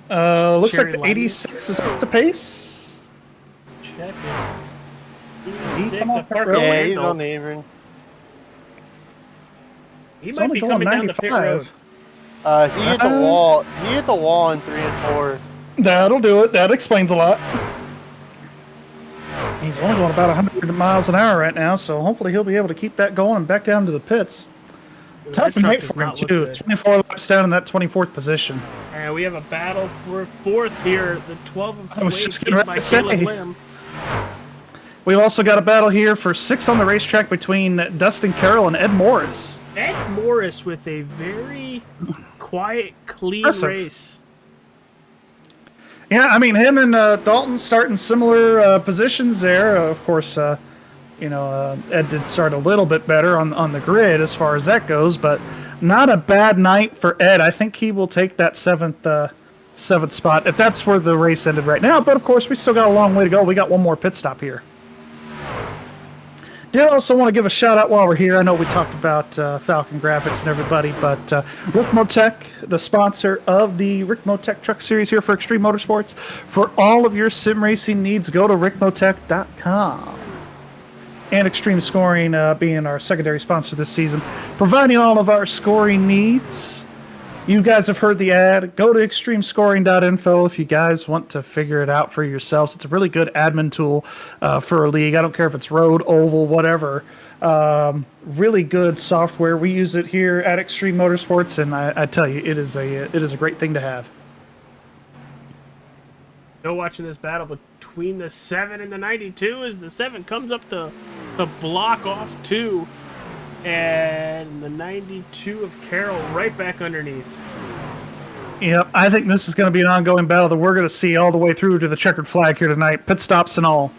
Looks Cherry like the 86 is off the pace. Check it. He's on the apron. He might be coming down the pit road. He hit the wall. He hit the wall in 3 and 4. That'll do it. That explains a lot. He's only going about 100 miles an hour right now, so hopefully he'll be able to keep that going and back down to the pits. Tough night for him, too. 24 laps down in that 24th position. And we have a battle for fourth here. The 12 of I was just Wade by Caleb Lamb. We've also got a battle here for 6 on the racetrack between Dustin Carroll and Ed Morris. Ed Morris with a very quiet, clean race. Yeah, I mean, him and Dalton starting similar positions there. Of course, Ed did start a little bit better on the grid as far as that goes, but not a bad night for Ed. I think he will take that seventh spot if that's where the race ended right now. But of course, we still got a long way to go. We got one more pit stop here. I also want to give a shout out while we're here. I know we talked about Falcon Grafix and everybody, but RICMOTECH, the sponsor of the RICMOTECH Truck Series here for Extreme Motorsports. For all of your sim racing needs, go to RICMOTECH.com. And Extreme Scoring being our secondary sponsor this season, providing all of our scoring needs. You guys have heard the ad. Go to extremescoring.info if you guys want to figure it out for yourselves. It's a really good admin tool for a league. I don't care if it's road, oval, whatever. Really good software. We use it here at Extreme Motorsports, and I tell you, it is a great thing to have. Still watching this battle between the 7 and the 92 as the 7 comes up the block off 2. And the 92 of Carroll right back underneath. Yep, I think this is going to be an ongoing battle that we're going to see all the way through to the checkered flag here tonight. Pit stops and all.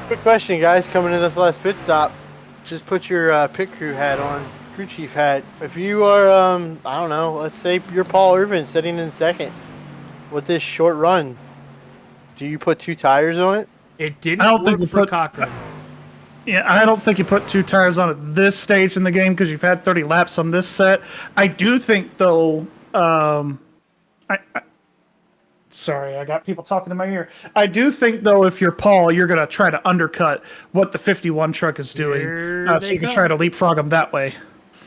Quick question, guys, coming to this last pit stop. Just put your pit crew hat on, crew chief hat. If you are, I don't know, let's say you're Paul Irvin sitting in second with this short run. Do you put 2 tires on it? It didn't work for Cochran. Yeah, I don't think you put 2 tires on at this stage in the game because you've had 30 laps on this set. I do think, though, sorry, I got people talking in my ear. I do think, though, if you're Paul, you're going to try to undercut what the 51 truck is doing. So you can try to leapfrog them that way.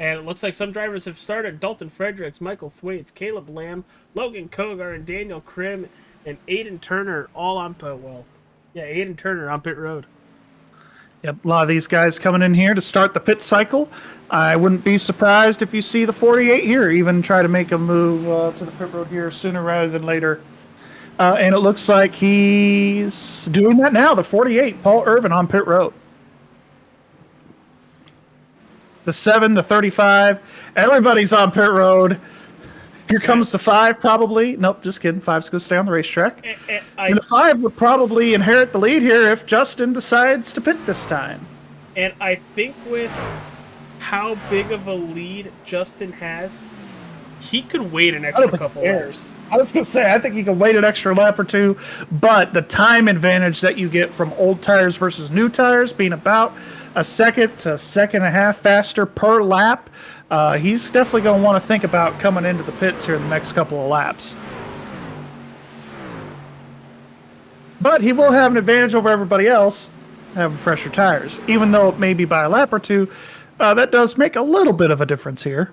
And it looks like some drivers have started. Dalton Fredericks, Michael Thwaites, Caleb Lamb, Logan Kogar, and Daniel Krim, and Aiden Turner all on pit. Well, yeah, Aiden Turner on pit road. Yep, a lot of these guys coming in here to start the pit cycle. I wouldn't be surprised if you see the 48 here even try to make a move to the pit road here sooner rather than later. And it looks like he's doing that now, the 48, Paul Irvin on pit road. The 7, the 35, everybody's on pit road. Here comes the 5, probably. Nope, just kidding. 5's going to stay on the racetrack. And the 5 would probably inherit the lead here if Justin decides to pit this time. And I think with how big of a lead Justin has, he could wait an extra couple hours. I was going to say, I think he could wait an extra lap or two, but the time advantage that you get from old tires versus new tires being about a second to second and a half faster per lap, he's definitely going to want to think about coming into the pits here in the next couple of laps. But he will have an advantage over everybody else having fresher tires. Even though it may be by a lap or two, that does make a little bit of a difference here.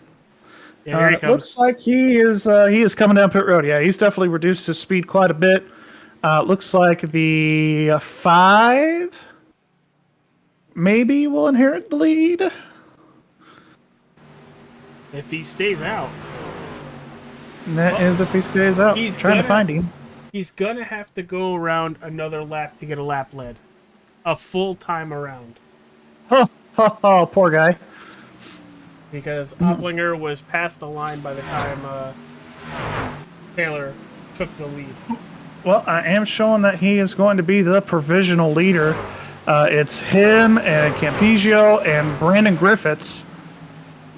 Yeah, here he comes. Looks like he is coming down pit road. Yeah, he's definitely reduced his speed quite a bit. Looks like the 5 maybe will inherit the lead. If he stays out. And that is if he stays out. He's trying to find him. He's going to have to go around another lap to get a lap lead. A full time around. Oh, poor guy. Because Oplinger was past the line by the time Taylor took the lead. Well, I am showing that he is going to be the provisional leader. It's him and Campigio and Brandon Griffiths.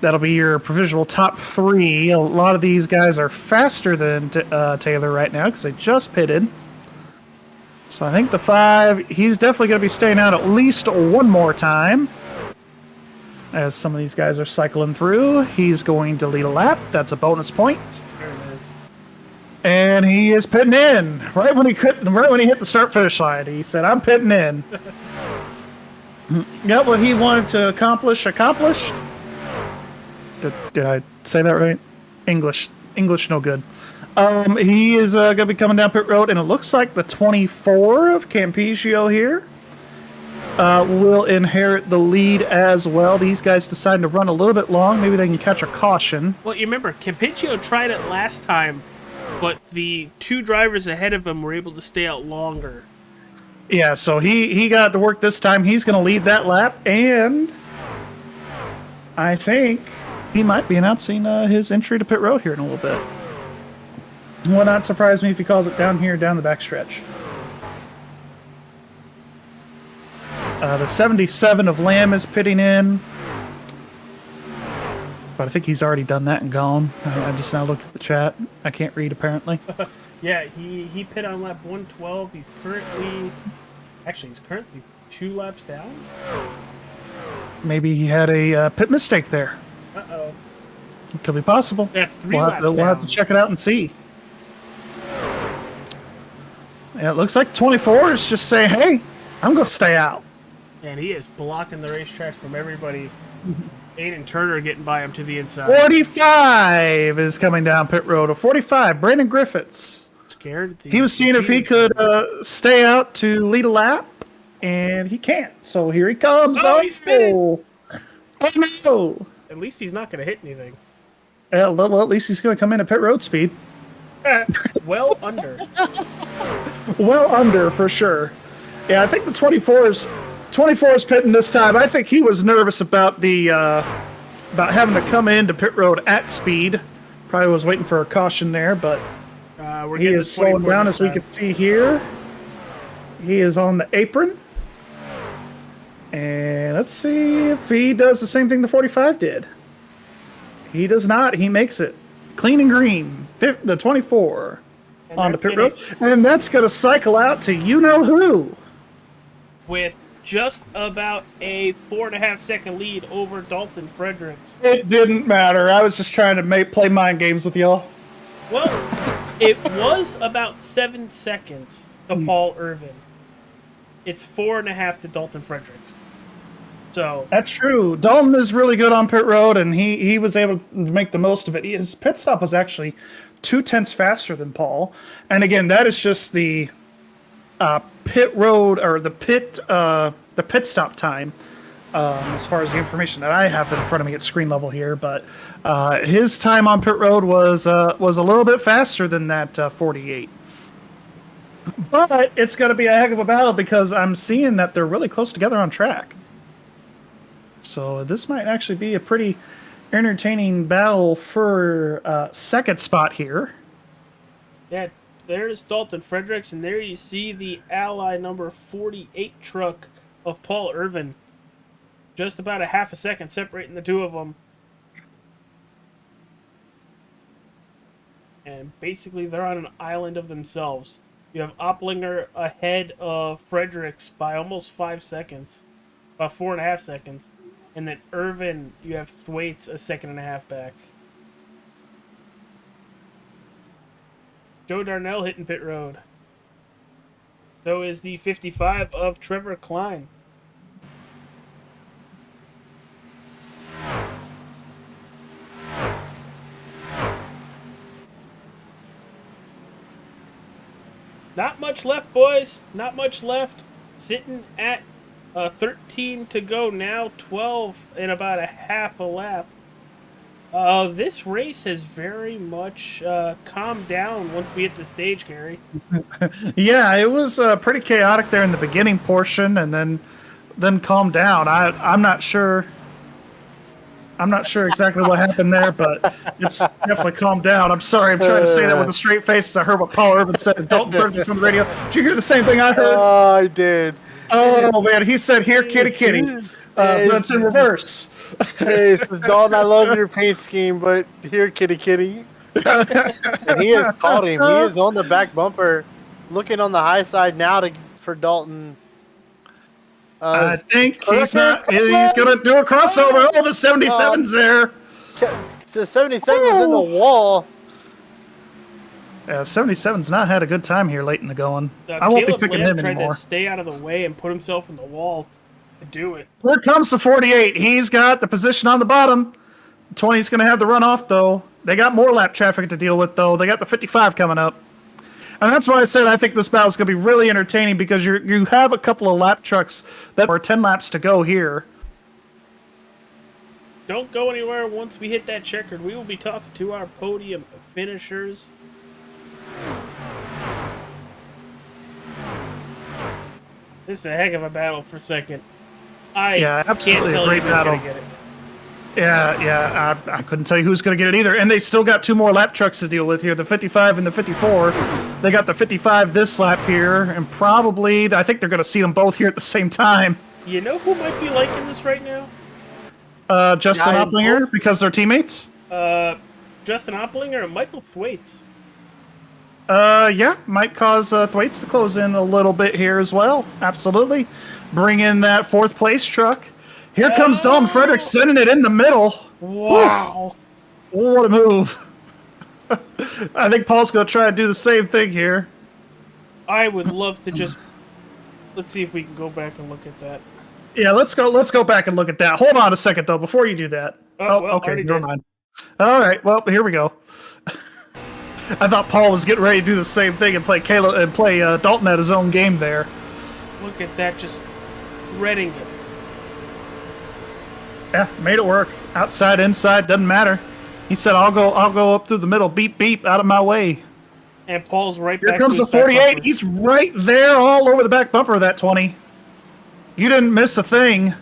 That'll be your provisional top 3. A lot of these guys are faster than Taylor right now because they just pitted. So I think the 5, he's definitely going to be staying out at least one more time. As some of these guys are cycling through, he's going to lead a lap. That's a bonus point. There it is. And he is pitting in right when he hit the start-finish line. He said, "I'm pitting in." Got what he wanted to accomplish. Accomplished. Did I say that right? English, no good. He is going to be coming down pit road, and it looks like the 24 of Campigio here will inherit the lead as well. These guys deciding to run a little bit long. Maybe they can catch a caution. Well, you remember, Campigio tried it last time, but the 2 drivers ahead of him were able to stay out longer. Yeah, so he got to work this time. He's going to lead that lap, and I think he might be announcing his entry to pit road here in a little bit. Will not surprise me if he calls it down here, down the backstretch. The 77 of Lamb is pitting in. But I think he's already done that and gone. I just now looked at the chat. I can't read, apparently. Yeah, he pit on lap 112. He's currently 2 laps down. Maybe he had a pit mistake there. Uh-oh. It could be possible. Yeah, 3 laps down. We'll have to check it out and see. Yeah, it looks like 24 is just saying, "Hey, I'm going to stay out." And he is blocking the racetrack from everybody. Aiden Turner getting by him to the inside. 45 is coming down pit road. A 45, Brandon Griffiths. Scared. He was seeing if he could stay out to lead a lap, and he can't. So here he comes. Oh, he's spinning. Oh, no. At least he's not going to hit anything. Well, at least he's going to come in at pit road speed. Well under. Well under, for sure. Yeah, I think the 24 is pitting this time. I think he was nervous about about having to come into pit road at speed. Probably was waiting for a caution there, but he is slowing down as we can see here. He is on the apron. And let's see if he does the same thing the 45 did. He does not. He makes it clean and green. The 24 on the pit road. And that's going to cycle out to you-know-who. With just about a 4.5 second lead over Dalton Fredericks. It didn't matter. I was just trying to play mind games with y'all. Well, it was about 7 seconds to Paul Irvin. It's 4.5 to Dalton Fredericks. So that's true. Dalton is really good on pit road, and he was able to make the most of it. His pit stop was actually 0.2 faster than Paul. And again, that is just the pit road or the pit the pit stop time. As far as the information that I have in front of me at screen level here, but his time on pit road was a little bit faster than that 48. But it's going to be a heck of a battle because I'm seeing that they're really close together on track. So this might actually be a pretty entertaining battle for second spot here. Yeah, there's Dalton Fredericks, and there you see the Ally number 48 truck of Paul Irvin. Just about a half a second separating the two of them. And basically they're on an island of themselves. You have Opplinger ahead of Fredericks by almost 5 seconds. About 4.5 seconds. And then Irvin, you have Thwaites a 1.5 seconds back. Joe Darnell hitting pit road. So is the 55 of Trevor Klein. Not much left, boys. Not much left. Sitting at 13 to go now. 12 in about a half a lap. This race has very much calmed down once we hit the stage, Gary. Yeah, it was pretty chaotic there in the beginning portion, and then calmed down. I'm not sure. I'm not sure exactly what happened there, but it's definitely calmed down. I'm sorry. I'm trying to say that with a straight face. I heard what Paul Irvin said to Dalton Fredericks on the radio. Did you hear the same thing I heard? Oh, I did. Oh, man. He said, "Here, kitty, kitty." That's in reverse. Hey, Dalton, I love your paint scheme, but here, kitty, kitty. And he has caught him. He is on the back bumper, looking on the high side now for Dalton. I think he's not. He's going to do a crossover. Oh, the 77's there. The 77's in the wall. Yeah, 77's not had a good time here late in the going. I won't be picking him tried anymore. To stay out of the way and put himself in the wall to do it. Here comes the 48. He's got the position on the bottom. 20's going to have the runoff, though. They got more lap traffic to deal with, though. They got the 55 coming up. And that's why I said I think this battle is going to be really entertaining because you have a couple of lap trucks that are 10 laps to go here. Don't go anywhere once we hit that checkered. We will be talking to our podium finishers. This is a heck of a battle for second. Absolutely can't tell a great you who's battle. gonna get it. Yeah, I couldn't tell you who's going to get it either. And they still got two more lap trucks to deal with here, the 55 and the 54. They got the 55 this lap here, and probably, I think they're going to see them both here at the same time. You know who might be liking this right now? Justin Opplinger, because they're teammates? Justin Opplinger and Michael Thwaites. Yeah, might cause Thwaites to close in a little bit here as well. Absolutely. Bring in that fourth place truck. Here comes Dalton Fredericks sending it in the middle. Wow. Ooh, what a move. I think Paul's going to try to do the same thing here. I would love to just... Let's see if we can go back and look at that. Yeah, let's go back and look at that. Hold on a second, though, before you do that. Okay, never mind. All right, well, here we go. I thought Paul was getting ready to do the same thing and play Dalton at his own game there. Look at that, just threading it. Yeah, made it work. Outside, inside, doesn't matter. He said, "I'll go up through the middle. Beep, beep, out of my way." And Paul's right Here back. Here comes the 48. He's right there, all over the back bumper of that 20. You didn't miss a thing.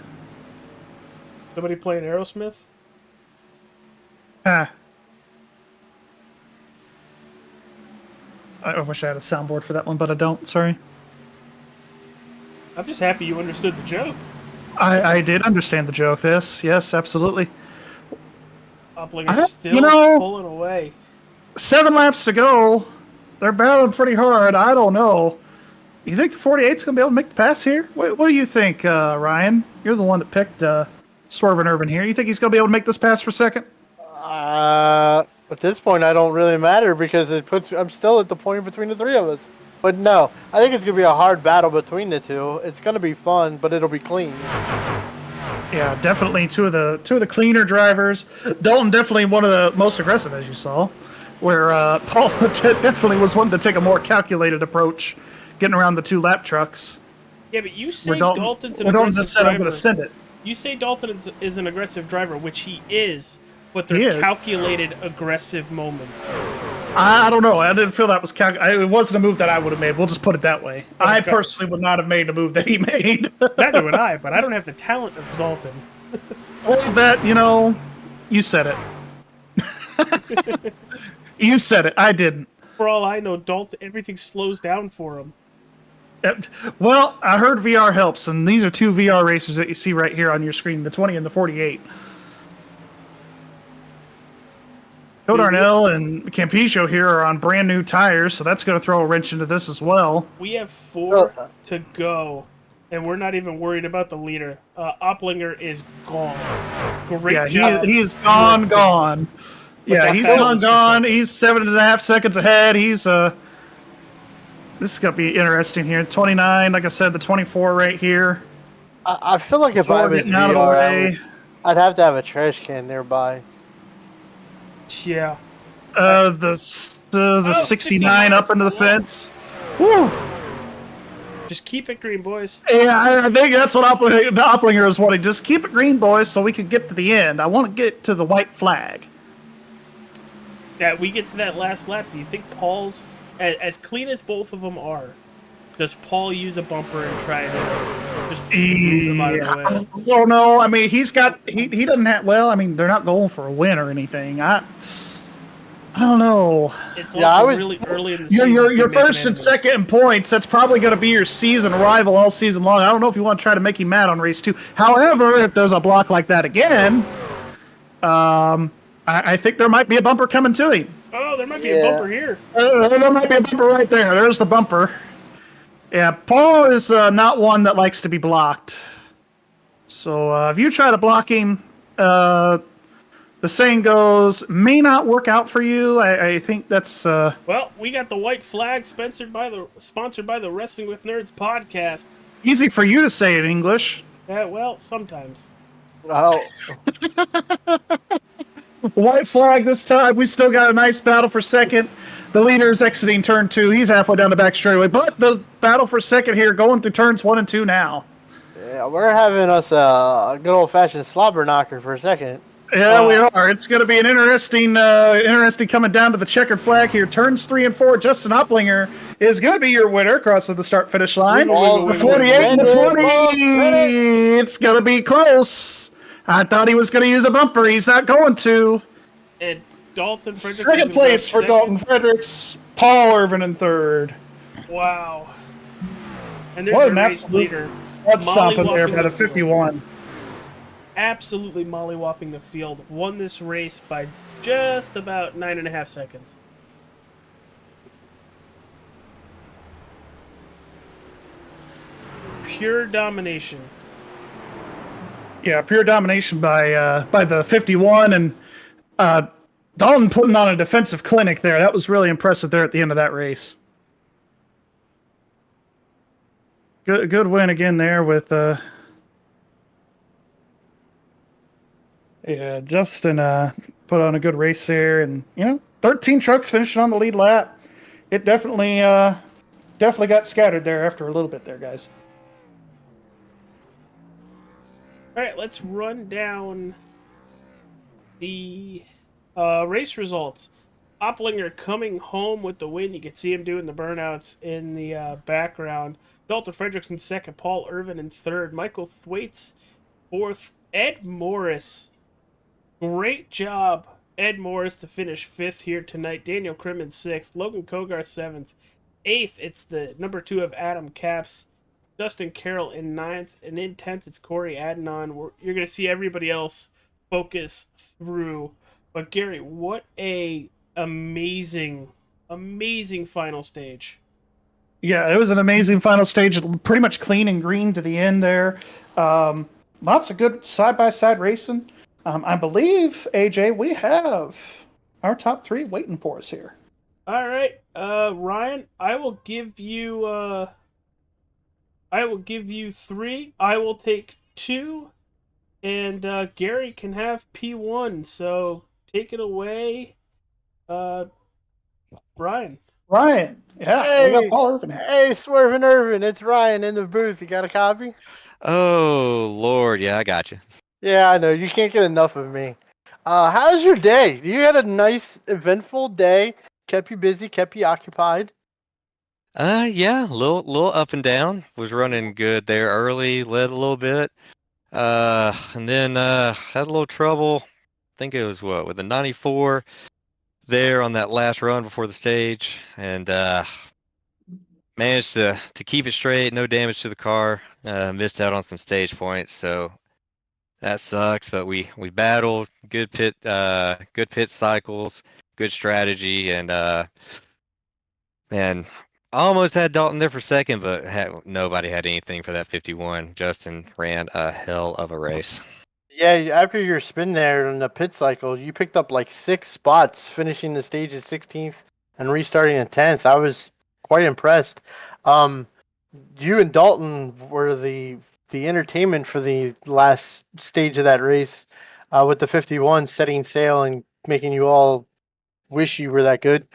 Somebody playing Aerosmith? I wish I had a soundboard for that one, but I don't. Sorry. I'm just happy you understood the joke. I did understand the joke. Yes, absolutely. Opplinger's still pulling away. 7 laps to go. They're battling pretty hard. I don't know. You think the 48's going to be able to make the pass here? What do you think, Ryan? You're the one that picked Swerve Irvin here. You think he's going to be able to make this pass for second? At this point, I don't really matter because I'm still at the point between the three of us. But no, I think it's going to be a hard battle between the two. It's going to be fun, but it'll be clean. Yeah, definitely two of the cleaner drivers. Dalton definitely one of the most aggressive, as you saw, where Paul definitely was one to take a more calculated approach, getting around the two lap trucks. Yeah, but you Where say Dalton, Dalton's an where Dalton aggressive just said, I'm driver. going to send it. You say Dalton is an aggressive driver, which he is, but He they're is. calculated aggressive moments. I don't know. I didn't feel that was it wasn't a move that I would have made. We'll just put it that way. I Okay. personally would not have made a move that he made. Neither would I, but I don't have the talent of Dalton. Well, that, you said it. You said it. I didn't. For all I know, Dalton, everything slows down for him. Well, I heard VR helps, and these are two VR racers that you see right here on your screen, the 20 and the 48. Joe Darnell and Campeggio here are on brand new tires, so that's going to throw a wrench into this as well. We have 4 to go, and we're not even worried about the leader. Opplinger is gone. Great job. He's gone. Yeah, he's gone. He's 7.5 seconds ahead. This is going to be interesting here. 29, like I said, the 24 right here. I feel like if I was getting out of the way. I'd have to have a trash can nearby. Yeah. The 69 up into the fence. Whew. Just keep it green, boys. Yeah, I think that's what Opplinger is wanting. Just keep it green, boys, so we can get to the end. I want to get to the white flag. Yeah, we get to that last lap. Do you think Paul's, as clean as both of them are, does Paul use a bumper and try to just move him out of the way? I don't know. I mean, he doesn't have, well, I mean, they're not going for a win or anything. I don't know. It's also really early in the season. Your first and second in points, that's probably going to be your season rival all season long. I don't know if you want to try to make him mad on race 2. However, if there's a block like that again, I think there might be a bumper coming to him. Oh, there might be a bumper here. There might be a bumper right there. There's the bumper. Yeah, Paul is not one that likes to be blocked. So if you try to block him, the saying goes, may not work out for you. I think that's... Well, we got the white flag sponsored by the Wrestling with Nerds podcast. Easy for you to say in English. Yeah, well, sometimes. Oh. White flag this time. We still got a nice battle for second. The leader is exiting turn 2. He's halfway down the back straightaway. But the battle for second here, going through turns 1 and 2 now. Yeah, we're having us a good old-fashioned slobber knocker for a second. Yeah, we are. It's going to be an interesting coming down to the checkered flag here. Turns 3 and 4. Justin Opplinger is going to be your winner crossing the start-finish line. The 48 and the 20. It's going to be close. I thought he was going to use a bumper. He's not going to. And Dalton Fredericks. Second place for Dalton Fredericks. Paul Irvin in third. Wow. And there's What your an race absolute leader. blood stomping there Mollywopping by the field. 51. Absolutely mollywopping the field. Won this race by just about 9.5 seconds. Pure domination. Yeah, pure domination by the 51, and Dalton putting on a defensive clinic there. That was really impressive there at the end of that race. Good win again there with Justin put on a good race there, and 13 trucks finishing on the lead lap. It definitely got scattered there after a little bit there, guys. All right, let's run down the race results. Opplinger coming home with the win. You can see him doing the burnouts in the background. Dalton Fredericks in second. Paul Irvin in third. Michael Thwaites fourth. Ed Morris. Great job, Ed Morris, to finish fifth here tonight. Daniel Krim in sixth. Logan Kogar seventh. Eighth, it's the number 2 of Adam Capps. Dustin Carroll in 9th, and in 10th, it's Corey Adnan. You're going to see everybody else focus through. But Gary, what a amazing final stage. Yeah, it was an amazing final stage. Pretty much clean and green to the end there. Lots of good side-by-side racing. I believe, AJ, we have our top 3 waiting for us here. All right, Ryan, I will give you 3. I will take 2, and Gary can have P1. So take it away, Ryan. Ryan. Yeah, we got Hey, Paul Irvin. hey, Swervin' Irvin, it's Ryan in the booth. You got a copy? Oh, Lord. Yeah, I got you. Yeah, I know. You can't get enough of me. How's your day? You had a nice, eventful day. Kept you busy, kept you occupied. Yeah, little up and down. Was running good there early, led a little bit. And then had a little trouble. I think it was with the 94 there on that last run before the stage, and managed to keep it straight, no damage to the car. Missed out on some stage points, so that sucks. But we battled, good pit cycles, good strategy, and man, I almost had Dalton there for second, but nobody had anything for that 51. Justin ran a hell of a race. Yeah, after your spin there in the pit cycle, you picked up like 6 spots, finishing the stage at 16th and restarting at 10th. I was quite impressed. You and Dalton were the entertainment for the last stage of that race, with the 51 setting sail and making you all wish you were that good.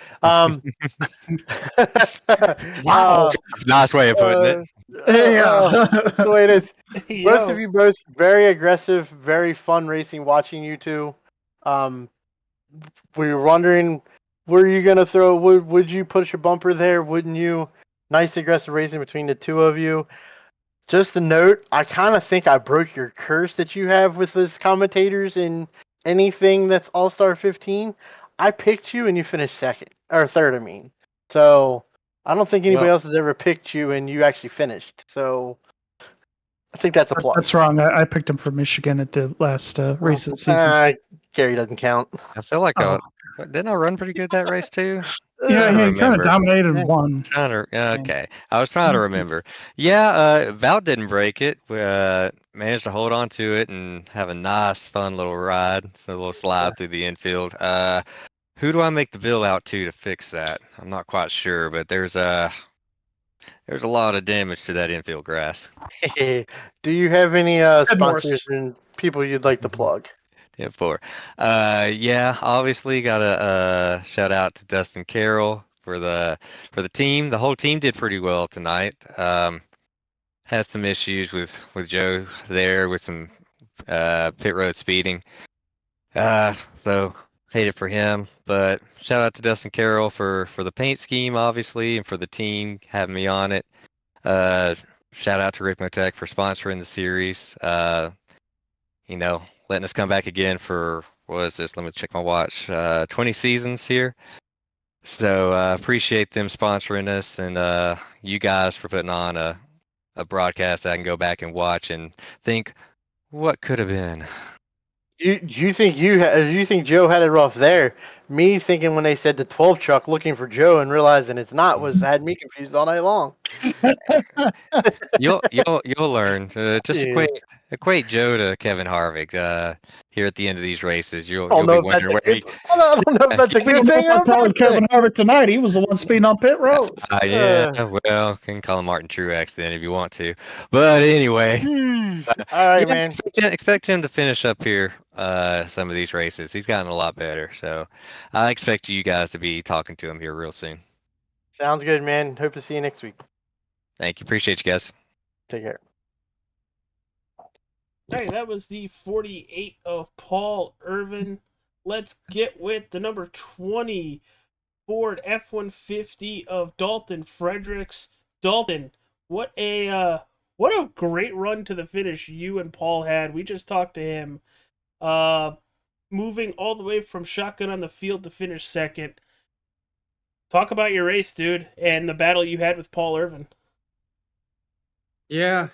Wow. Nice way of putting it. The way it is. Both of Yo. you both very aggressive, very fun racing. Watching you two, we were wondering, were you gonna throw? Would you push a bumper there? Wouldn't you? Nice aggressive racing between the two of you. Just a note, I kind of think I broke your curse that you have with those commentators in anything that's All Star 15. I picked you and you finished second or third. I mean, so I don't think anybody else has ever picked you and you actually finished. So I think that's a plus. That's wrong. I picked him for Michigan at the last race of the season. Gary doesn't count. I feel like didn't I run pretty good that race too? Yeah, Trying to he kind of remember. dominated and won. Okay, I was trying to remember. Yeah, Val didn't break it. We managed to hold on to it and have a nice, fun little ride. So a little slide through the infield. Who do I make the bill out to fix that? I'm not quite sure, but there's a lot of damage to that infield grass. Do you have any sponsors and people you'd like to plug? Yeah, yeah, obviously got a shout out to Dustin Carroll for the team. The whole team did pretty well tonight. Had some issues with Joe there with some pit road speeding. So hate it for him. But shout out to Dustin Carroll for the paint scheme, obviously, and for the team having me on it. Shout out to RICMOTECH for sponsoring the series. Letting us come back again for, what is this? Let me check my watch. 20 seasons here. So appreciate them sponsoring us, and you guys for putting on a broadcast that I can go back and watch and think, what could have been? You think you think Joe had it rough there? Me thinking when they said the 12 truck looking for Joe and realizing it's not had me confused all night long. You'll learn. Just equate Joe to Kevin Harvick here at the end of these races. You'll be wondering where he. I don't know if that's a good thing. I'm calling Kevin Harvick tonight. He was the one speeding on pit road. Yeah, well, can call him Martin Truex then if you want to. But anyway, all right, man. Expect him to finish up here some of these races. He's gotten a lot better, so I expect you guys to be talking to him here real soon. Sounds good, man. Hope to see you next week. Thank you. Appreciate you guys. Take care. Hey, that was the 48 of Paul Irvin. Let's get with the number 20 Ford F-150 of Dalton Fredericks. Dalton, what a great run to the finish you and Paul had. We just talked to him. Moving all the way from shotgun on the field to finish second. Talk about your race, dude, and the battle you had with Paul Irvin. Yeah,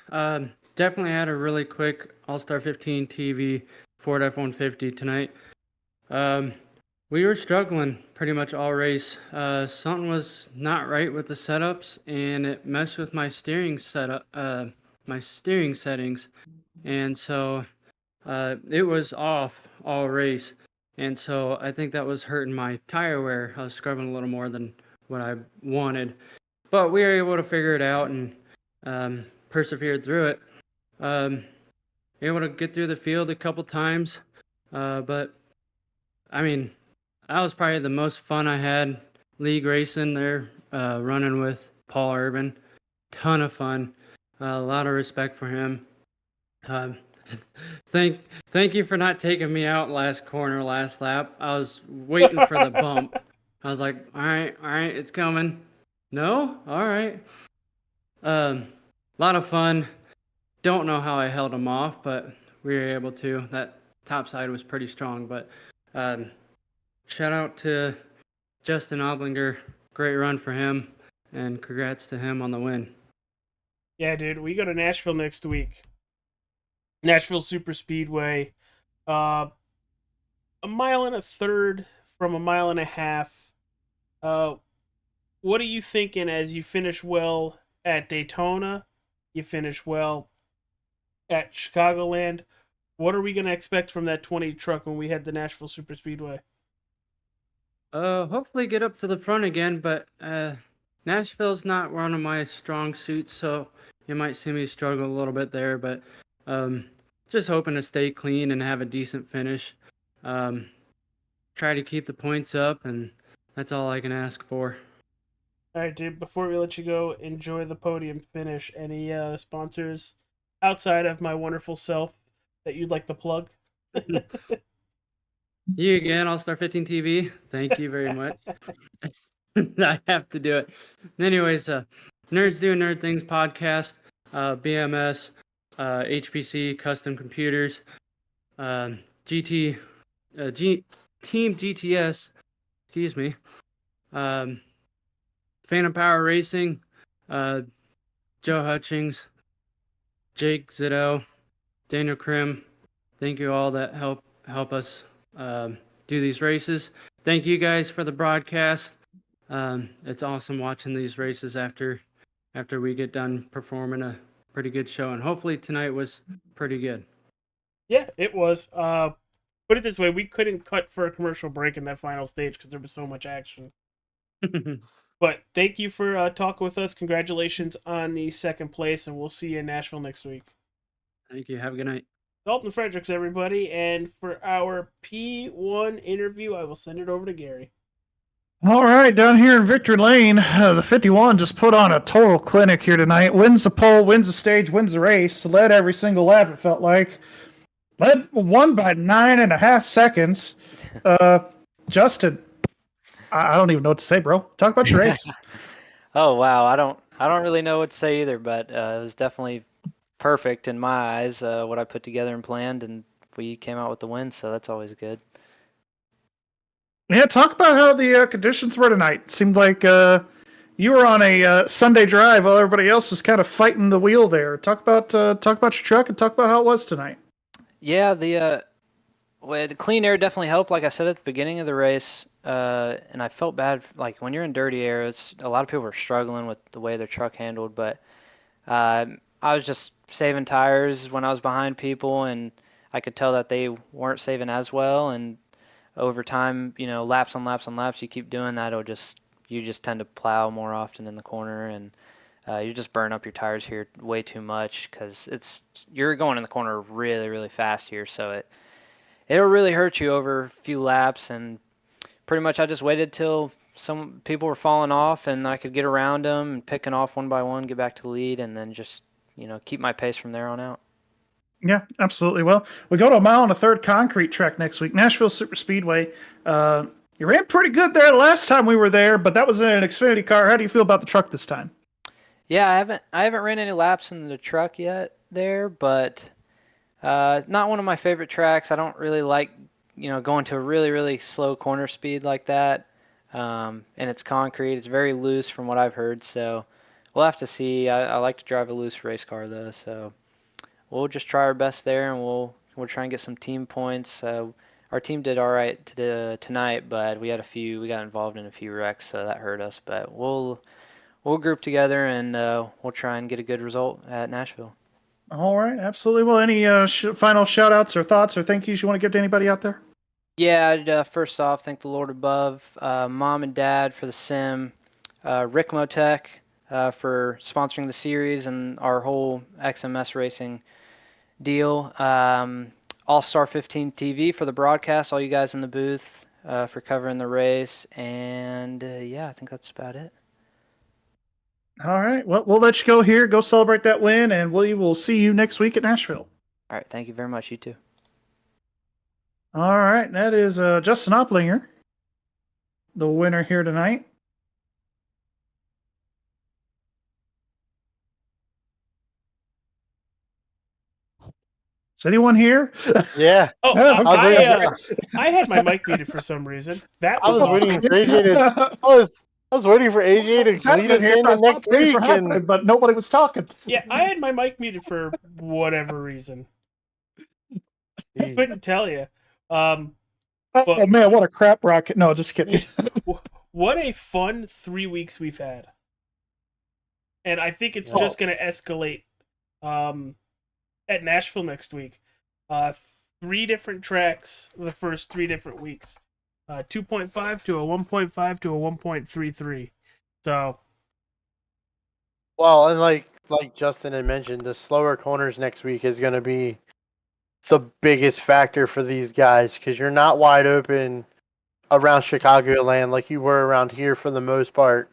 definitely had a really quick All-Star 15 TV Ford F-150 tonight. We were struggling pretty much all race. Something was not right with the setups, and it messed with my steering setup, my steering settings, and so it was off all race. And so I think that was hurting my tire wear. I was scrubbing a little more than what I wanted, but we were able to figure it out and persevered through it. Able to get through the field a couple times, but I mean, that was probably the most fun I had league racing there, running with Paul Urban. Ton of fun. A lot of respect for him. Um, thank you for not taking me out last corner, last lap. I was waiting for the bump. I was like, all right, it's coming. No? All right. A lot of fun. Don't know how I held him off, but we were able to. That top side was pretty strong, but shout out to Justin Oblinger. Great run for him, and congrats to him on the win. Yeah, dude, we go to Nashville next week. Nashville Super Speedway. A mile and a third from a mile and a half. What are you thinking as you finish well at Daytona? You finish well at Chicagoland. What are we going to expect from that 20 truck when we head to Nashville Super Speedway? Hopefully get up to the front again, but Nashville's not one of my strong suits, so you might see me struggle a little bit there, but just hoping to stay clean and have a decent finish. Try to keep the points up, and that's all I can ask for. All right, dude, before we let you go, enjoy the podium finish. Any sponsors outside of my wonderful self that you'd like to plug? You again, All-Star 15 TV. Thank you very much. I have to do it. Anyways, Nerds Doing Nerd Things podcast, BMS, HPC, Custom Computers, Team GTS, excuse me, Phantom Power Racing, Joe Hutchings, Jake Zito, Daniel Krim. Thank you all that help us do these races. Thank you guys for the broadcast. It's awesome watching these races after we get done performing a pretty good show, and hopefully tonight was pretty good. Yeah, it was. Put it this way, we couldn't cut for a commercial break in that final stage because there was so much action. But thank you for talking with us. Congratulations on the second place, and we'll see you in Nashville next week. Thank you. Have a good night. Dalton Fredericks, everybody. And for our P1 interview, I will send it over to Gary. All right, down here in Victory Lane, the 51 just put on a total clinic here tonight. Wins the pole, wins the stage, wins the race. Led every single lap, it felt like. Won by 9.5 seconds. Justin, I don't even know what to say, bro. Talk about your race. Oh wow, I don't really know what to say either, but it was definitely perfect in my eyes, what I put together and planned, and we came out with the win, so that's always good. Yeah, talk about how the conditions were tonight. Seemed like you were on a Sunday drive while everybody else was kind of fighting the wheel there. Talk about your truck and talk about how it was tonight. Yeah, the clean air definitely helped, like I said at the beginning of the race, and I felt bad, like when you're in dirty air, a lot of people were struggling with the way their truck handled, but I was just saving tires when I was behind people, and I could tell that they weren't saving as well, and over time, laps on laps on laps, you keep doing that, you just tend to plow more often in the corner, and you just burn up your tires here way too much because you're going in the corner really, really fast here, so it'll really hurt you over a few laps, and pretty much I just waited till some people were falling off and I could get around them and picking off one by one, get back to the lead, and then just keep my pace from there on out. Yeah, absolutely. Well, we go to a mile and a third concrete track next week, Nashville Super Speedway. You ran pretty good there last time we were there, but that was in an Xfinity car. How do you feel about the truck this time? Yeah, I haven't ran any laps in the truck yet there, but not one of my favorite tracks. I don't really like going to a really, really slow corner speed like that. And it's concrete. It's very loose from what I've heard, so we'll have to see. I like to drive a loose race car though, so we'll just try our best there, and we'll try and get some team points. Our team did all right tonight, but we got involved in a few wrecks, so that hurt us. But we'll group together and we'll try and get a good result at Nashville. All right, absolutely. Well, any final shout outs or thoughts or thank yous you want to give to anybody out there? Yeah, I'd, first off, thank the Lord above, Mom and Dad for the sim, RICMOTECH for sponsoring the series and our whole XMS Racing deal. All-Star 15 TV for the broadcast, all you guys in the booth. for covering the race. And yeah, I think that's about it. All right. Well, we'll let you go here. Go celebrate that win, and we will see you next week at Nashville. All right. Thank you very much. You too. All right. That is Justin Opplinger, the winner here tonight. Is anyone here? Yeah. Oh, I had my mic muted for some reason. That was waiting awesome. for AJ to. I was waiting for AJ to lead us into next week, and but nobody was talking. Yeah, I had my mic muted for whatever reason. I couldn't tell you. Oh man, what a crap rocket! No, just kidding. What a fun 3 weeks we've had, and I think it's just going to escalate. At Nashville next week, 3 different tracks the first 3 different weeks, 2.5 to a 1.5 to a 1.33. So, well, and like Justin had mentioned, the slower corners next week is going to be the biggest factor for these guys because you're not wide open around Chicagoland like you were around here for the most part.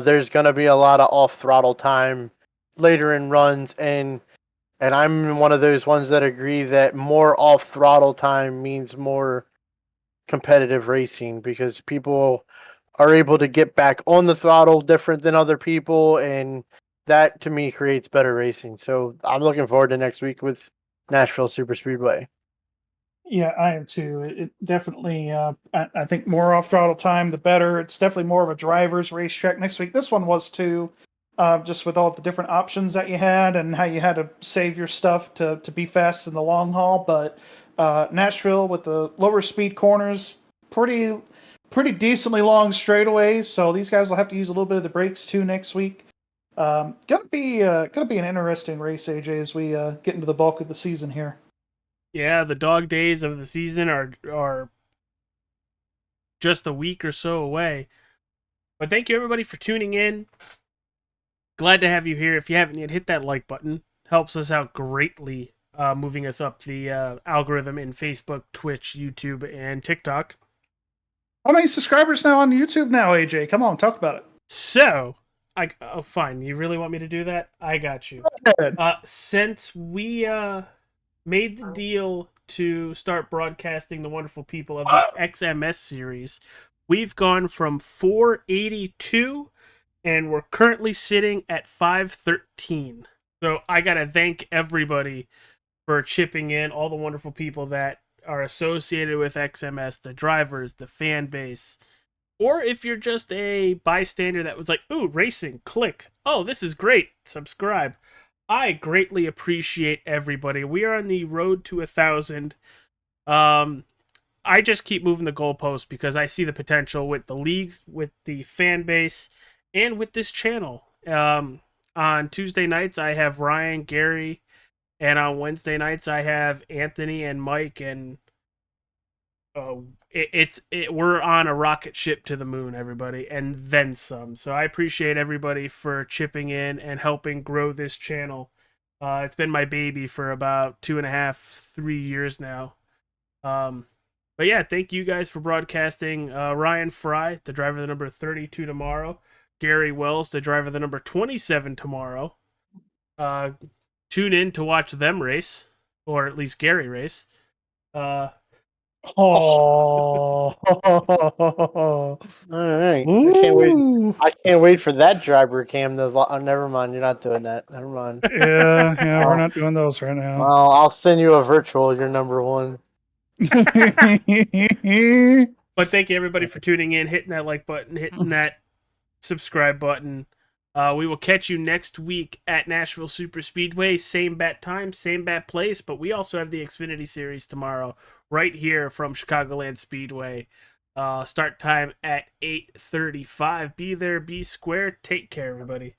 There's going to be a lot of off throttle time later in runs, and I'm one of those ones that agree that more off throttle time means more competitive racing because people are able to get back on the throttle different than other people, and that to me creates better racing. So I'm looking forward to next week with Nashville Super Speedway. Yeah, I am too. It definitely, I think more off throttle time, the better. It's definitely more of a driver's racetrack next week. This one was too. Just with all the different options that you had and how you had to save your stuff to be fast in the long haul. But Nashville with the lower speed corners, pretty decently long straightaways. So these guys will have to use a little bit of the brakes too next week. Gonna be an interesting race, AJ, as we get into the bulk of the season here. yeah, the dog days of the season are just a week or so away. But thank you everybody for tuning in. Glad to have you here. If you haven't yet, hit that like button. Helps us out greatly, moving us up the algorithm in Facebook, Twitch, YouTube, and TikTok. How many subscribers now on YouTube now, AJ? Come on, talk about it. So, fine. You really want me to do that? I got you. Go ahead. Since we made the deal to start broadcasting the wonderful people of the XMS series, we've gone from 482 and we're currently sitting at 513. So I gotta thank everybody for chipping in, all the wonderful people that are associated with XMS, the drivers, the fan base, or if you're just a bystander that was like, ooh, racing, click, oh, this is great, subscribe. I greatly appreciate everybody. We are on the road to 1,000. I just keep moving the goalposts because I see the potential with the leagues, with the fan base, and with this channel. On Tuesday nights, I have Ryan, Gary, and on Wednesday nights, I have Anthony and Mike, and we're on a rocket ship to the moon, everybody, and then some. So I appreciate everybody for chipping in and helping grow this channel. It's been my baby for about 2.5, 3 years now. But yeah, thank you guys for broadcasting. Ryan Fry, the driver of the number 32 tomorrow. Gary Wells, the driver of the number 27 tomorrow. Tune in to watch them race, or at least Gary race. All right. I can't wait for that driver cam. Never mind. You're not doing that. Never mind. Yeah, we're not doing those right now. Well, I'll send you a virtual. You're number 1. But thank you everybody for tuning in, hitting that like button, hitting that subscribe button. We will catch you next week at Nashville Super Speedway. Same bat time, same bat place, but we also have the Xfinity Series tomorrow right here from Chicagoland Speedway. Start time at 8:35. Be there, be square. Take care, everybody.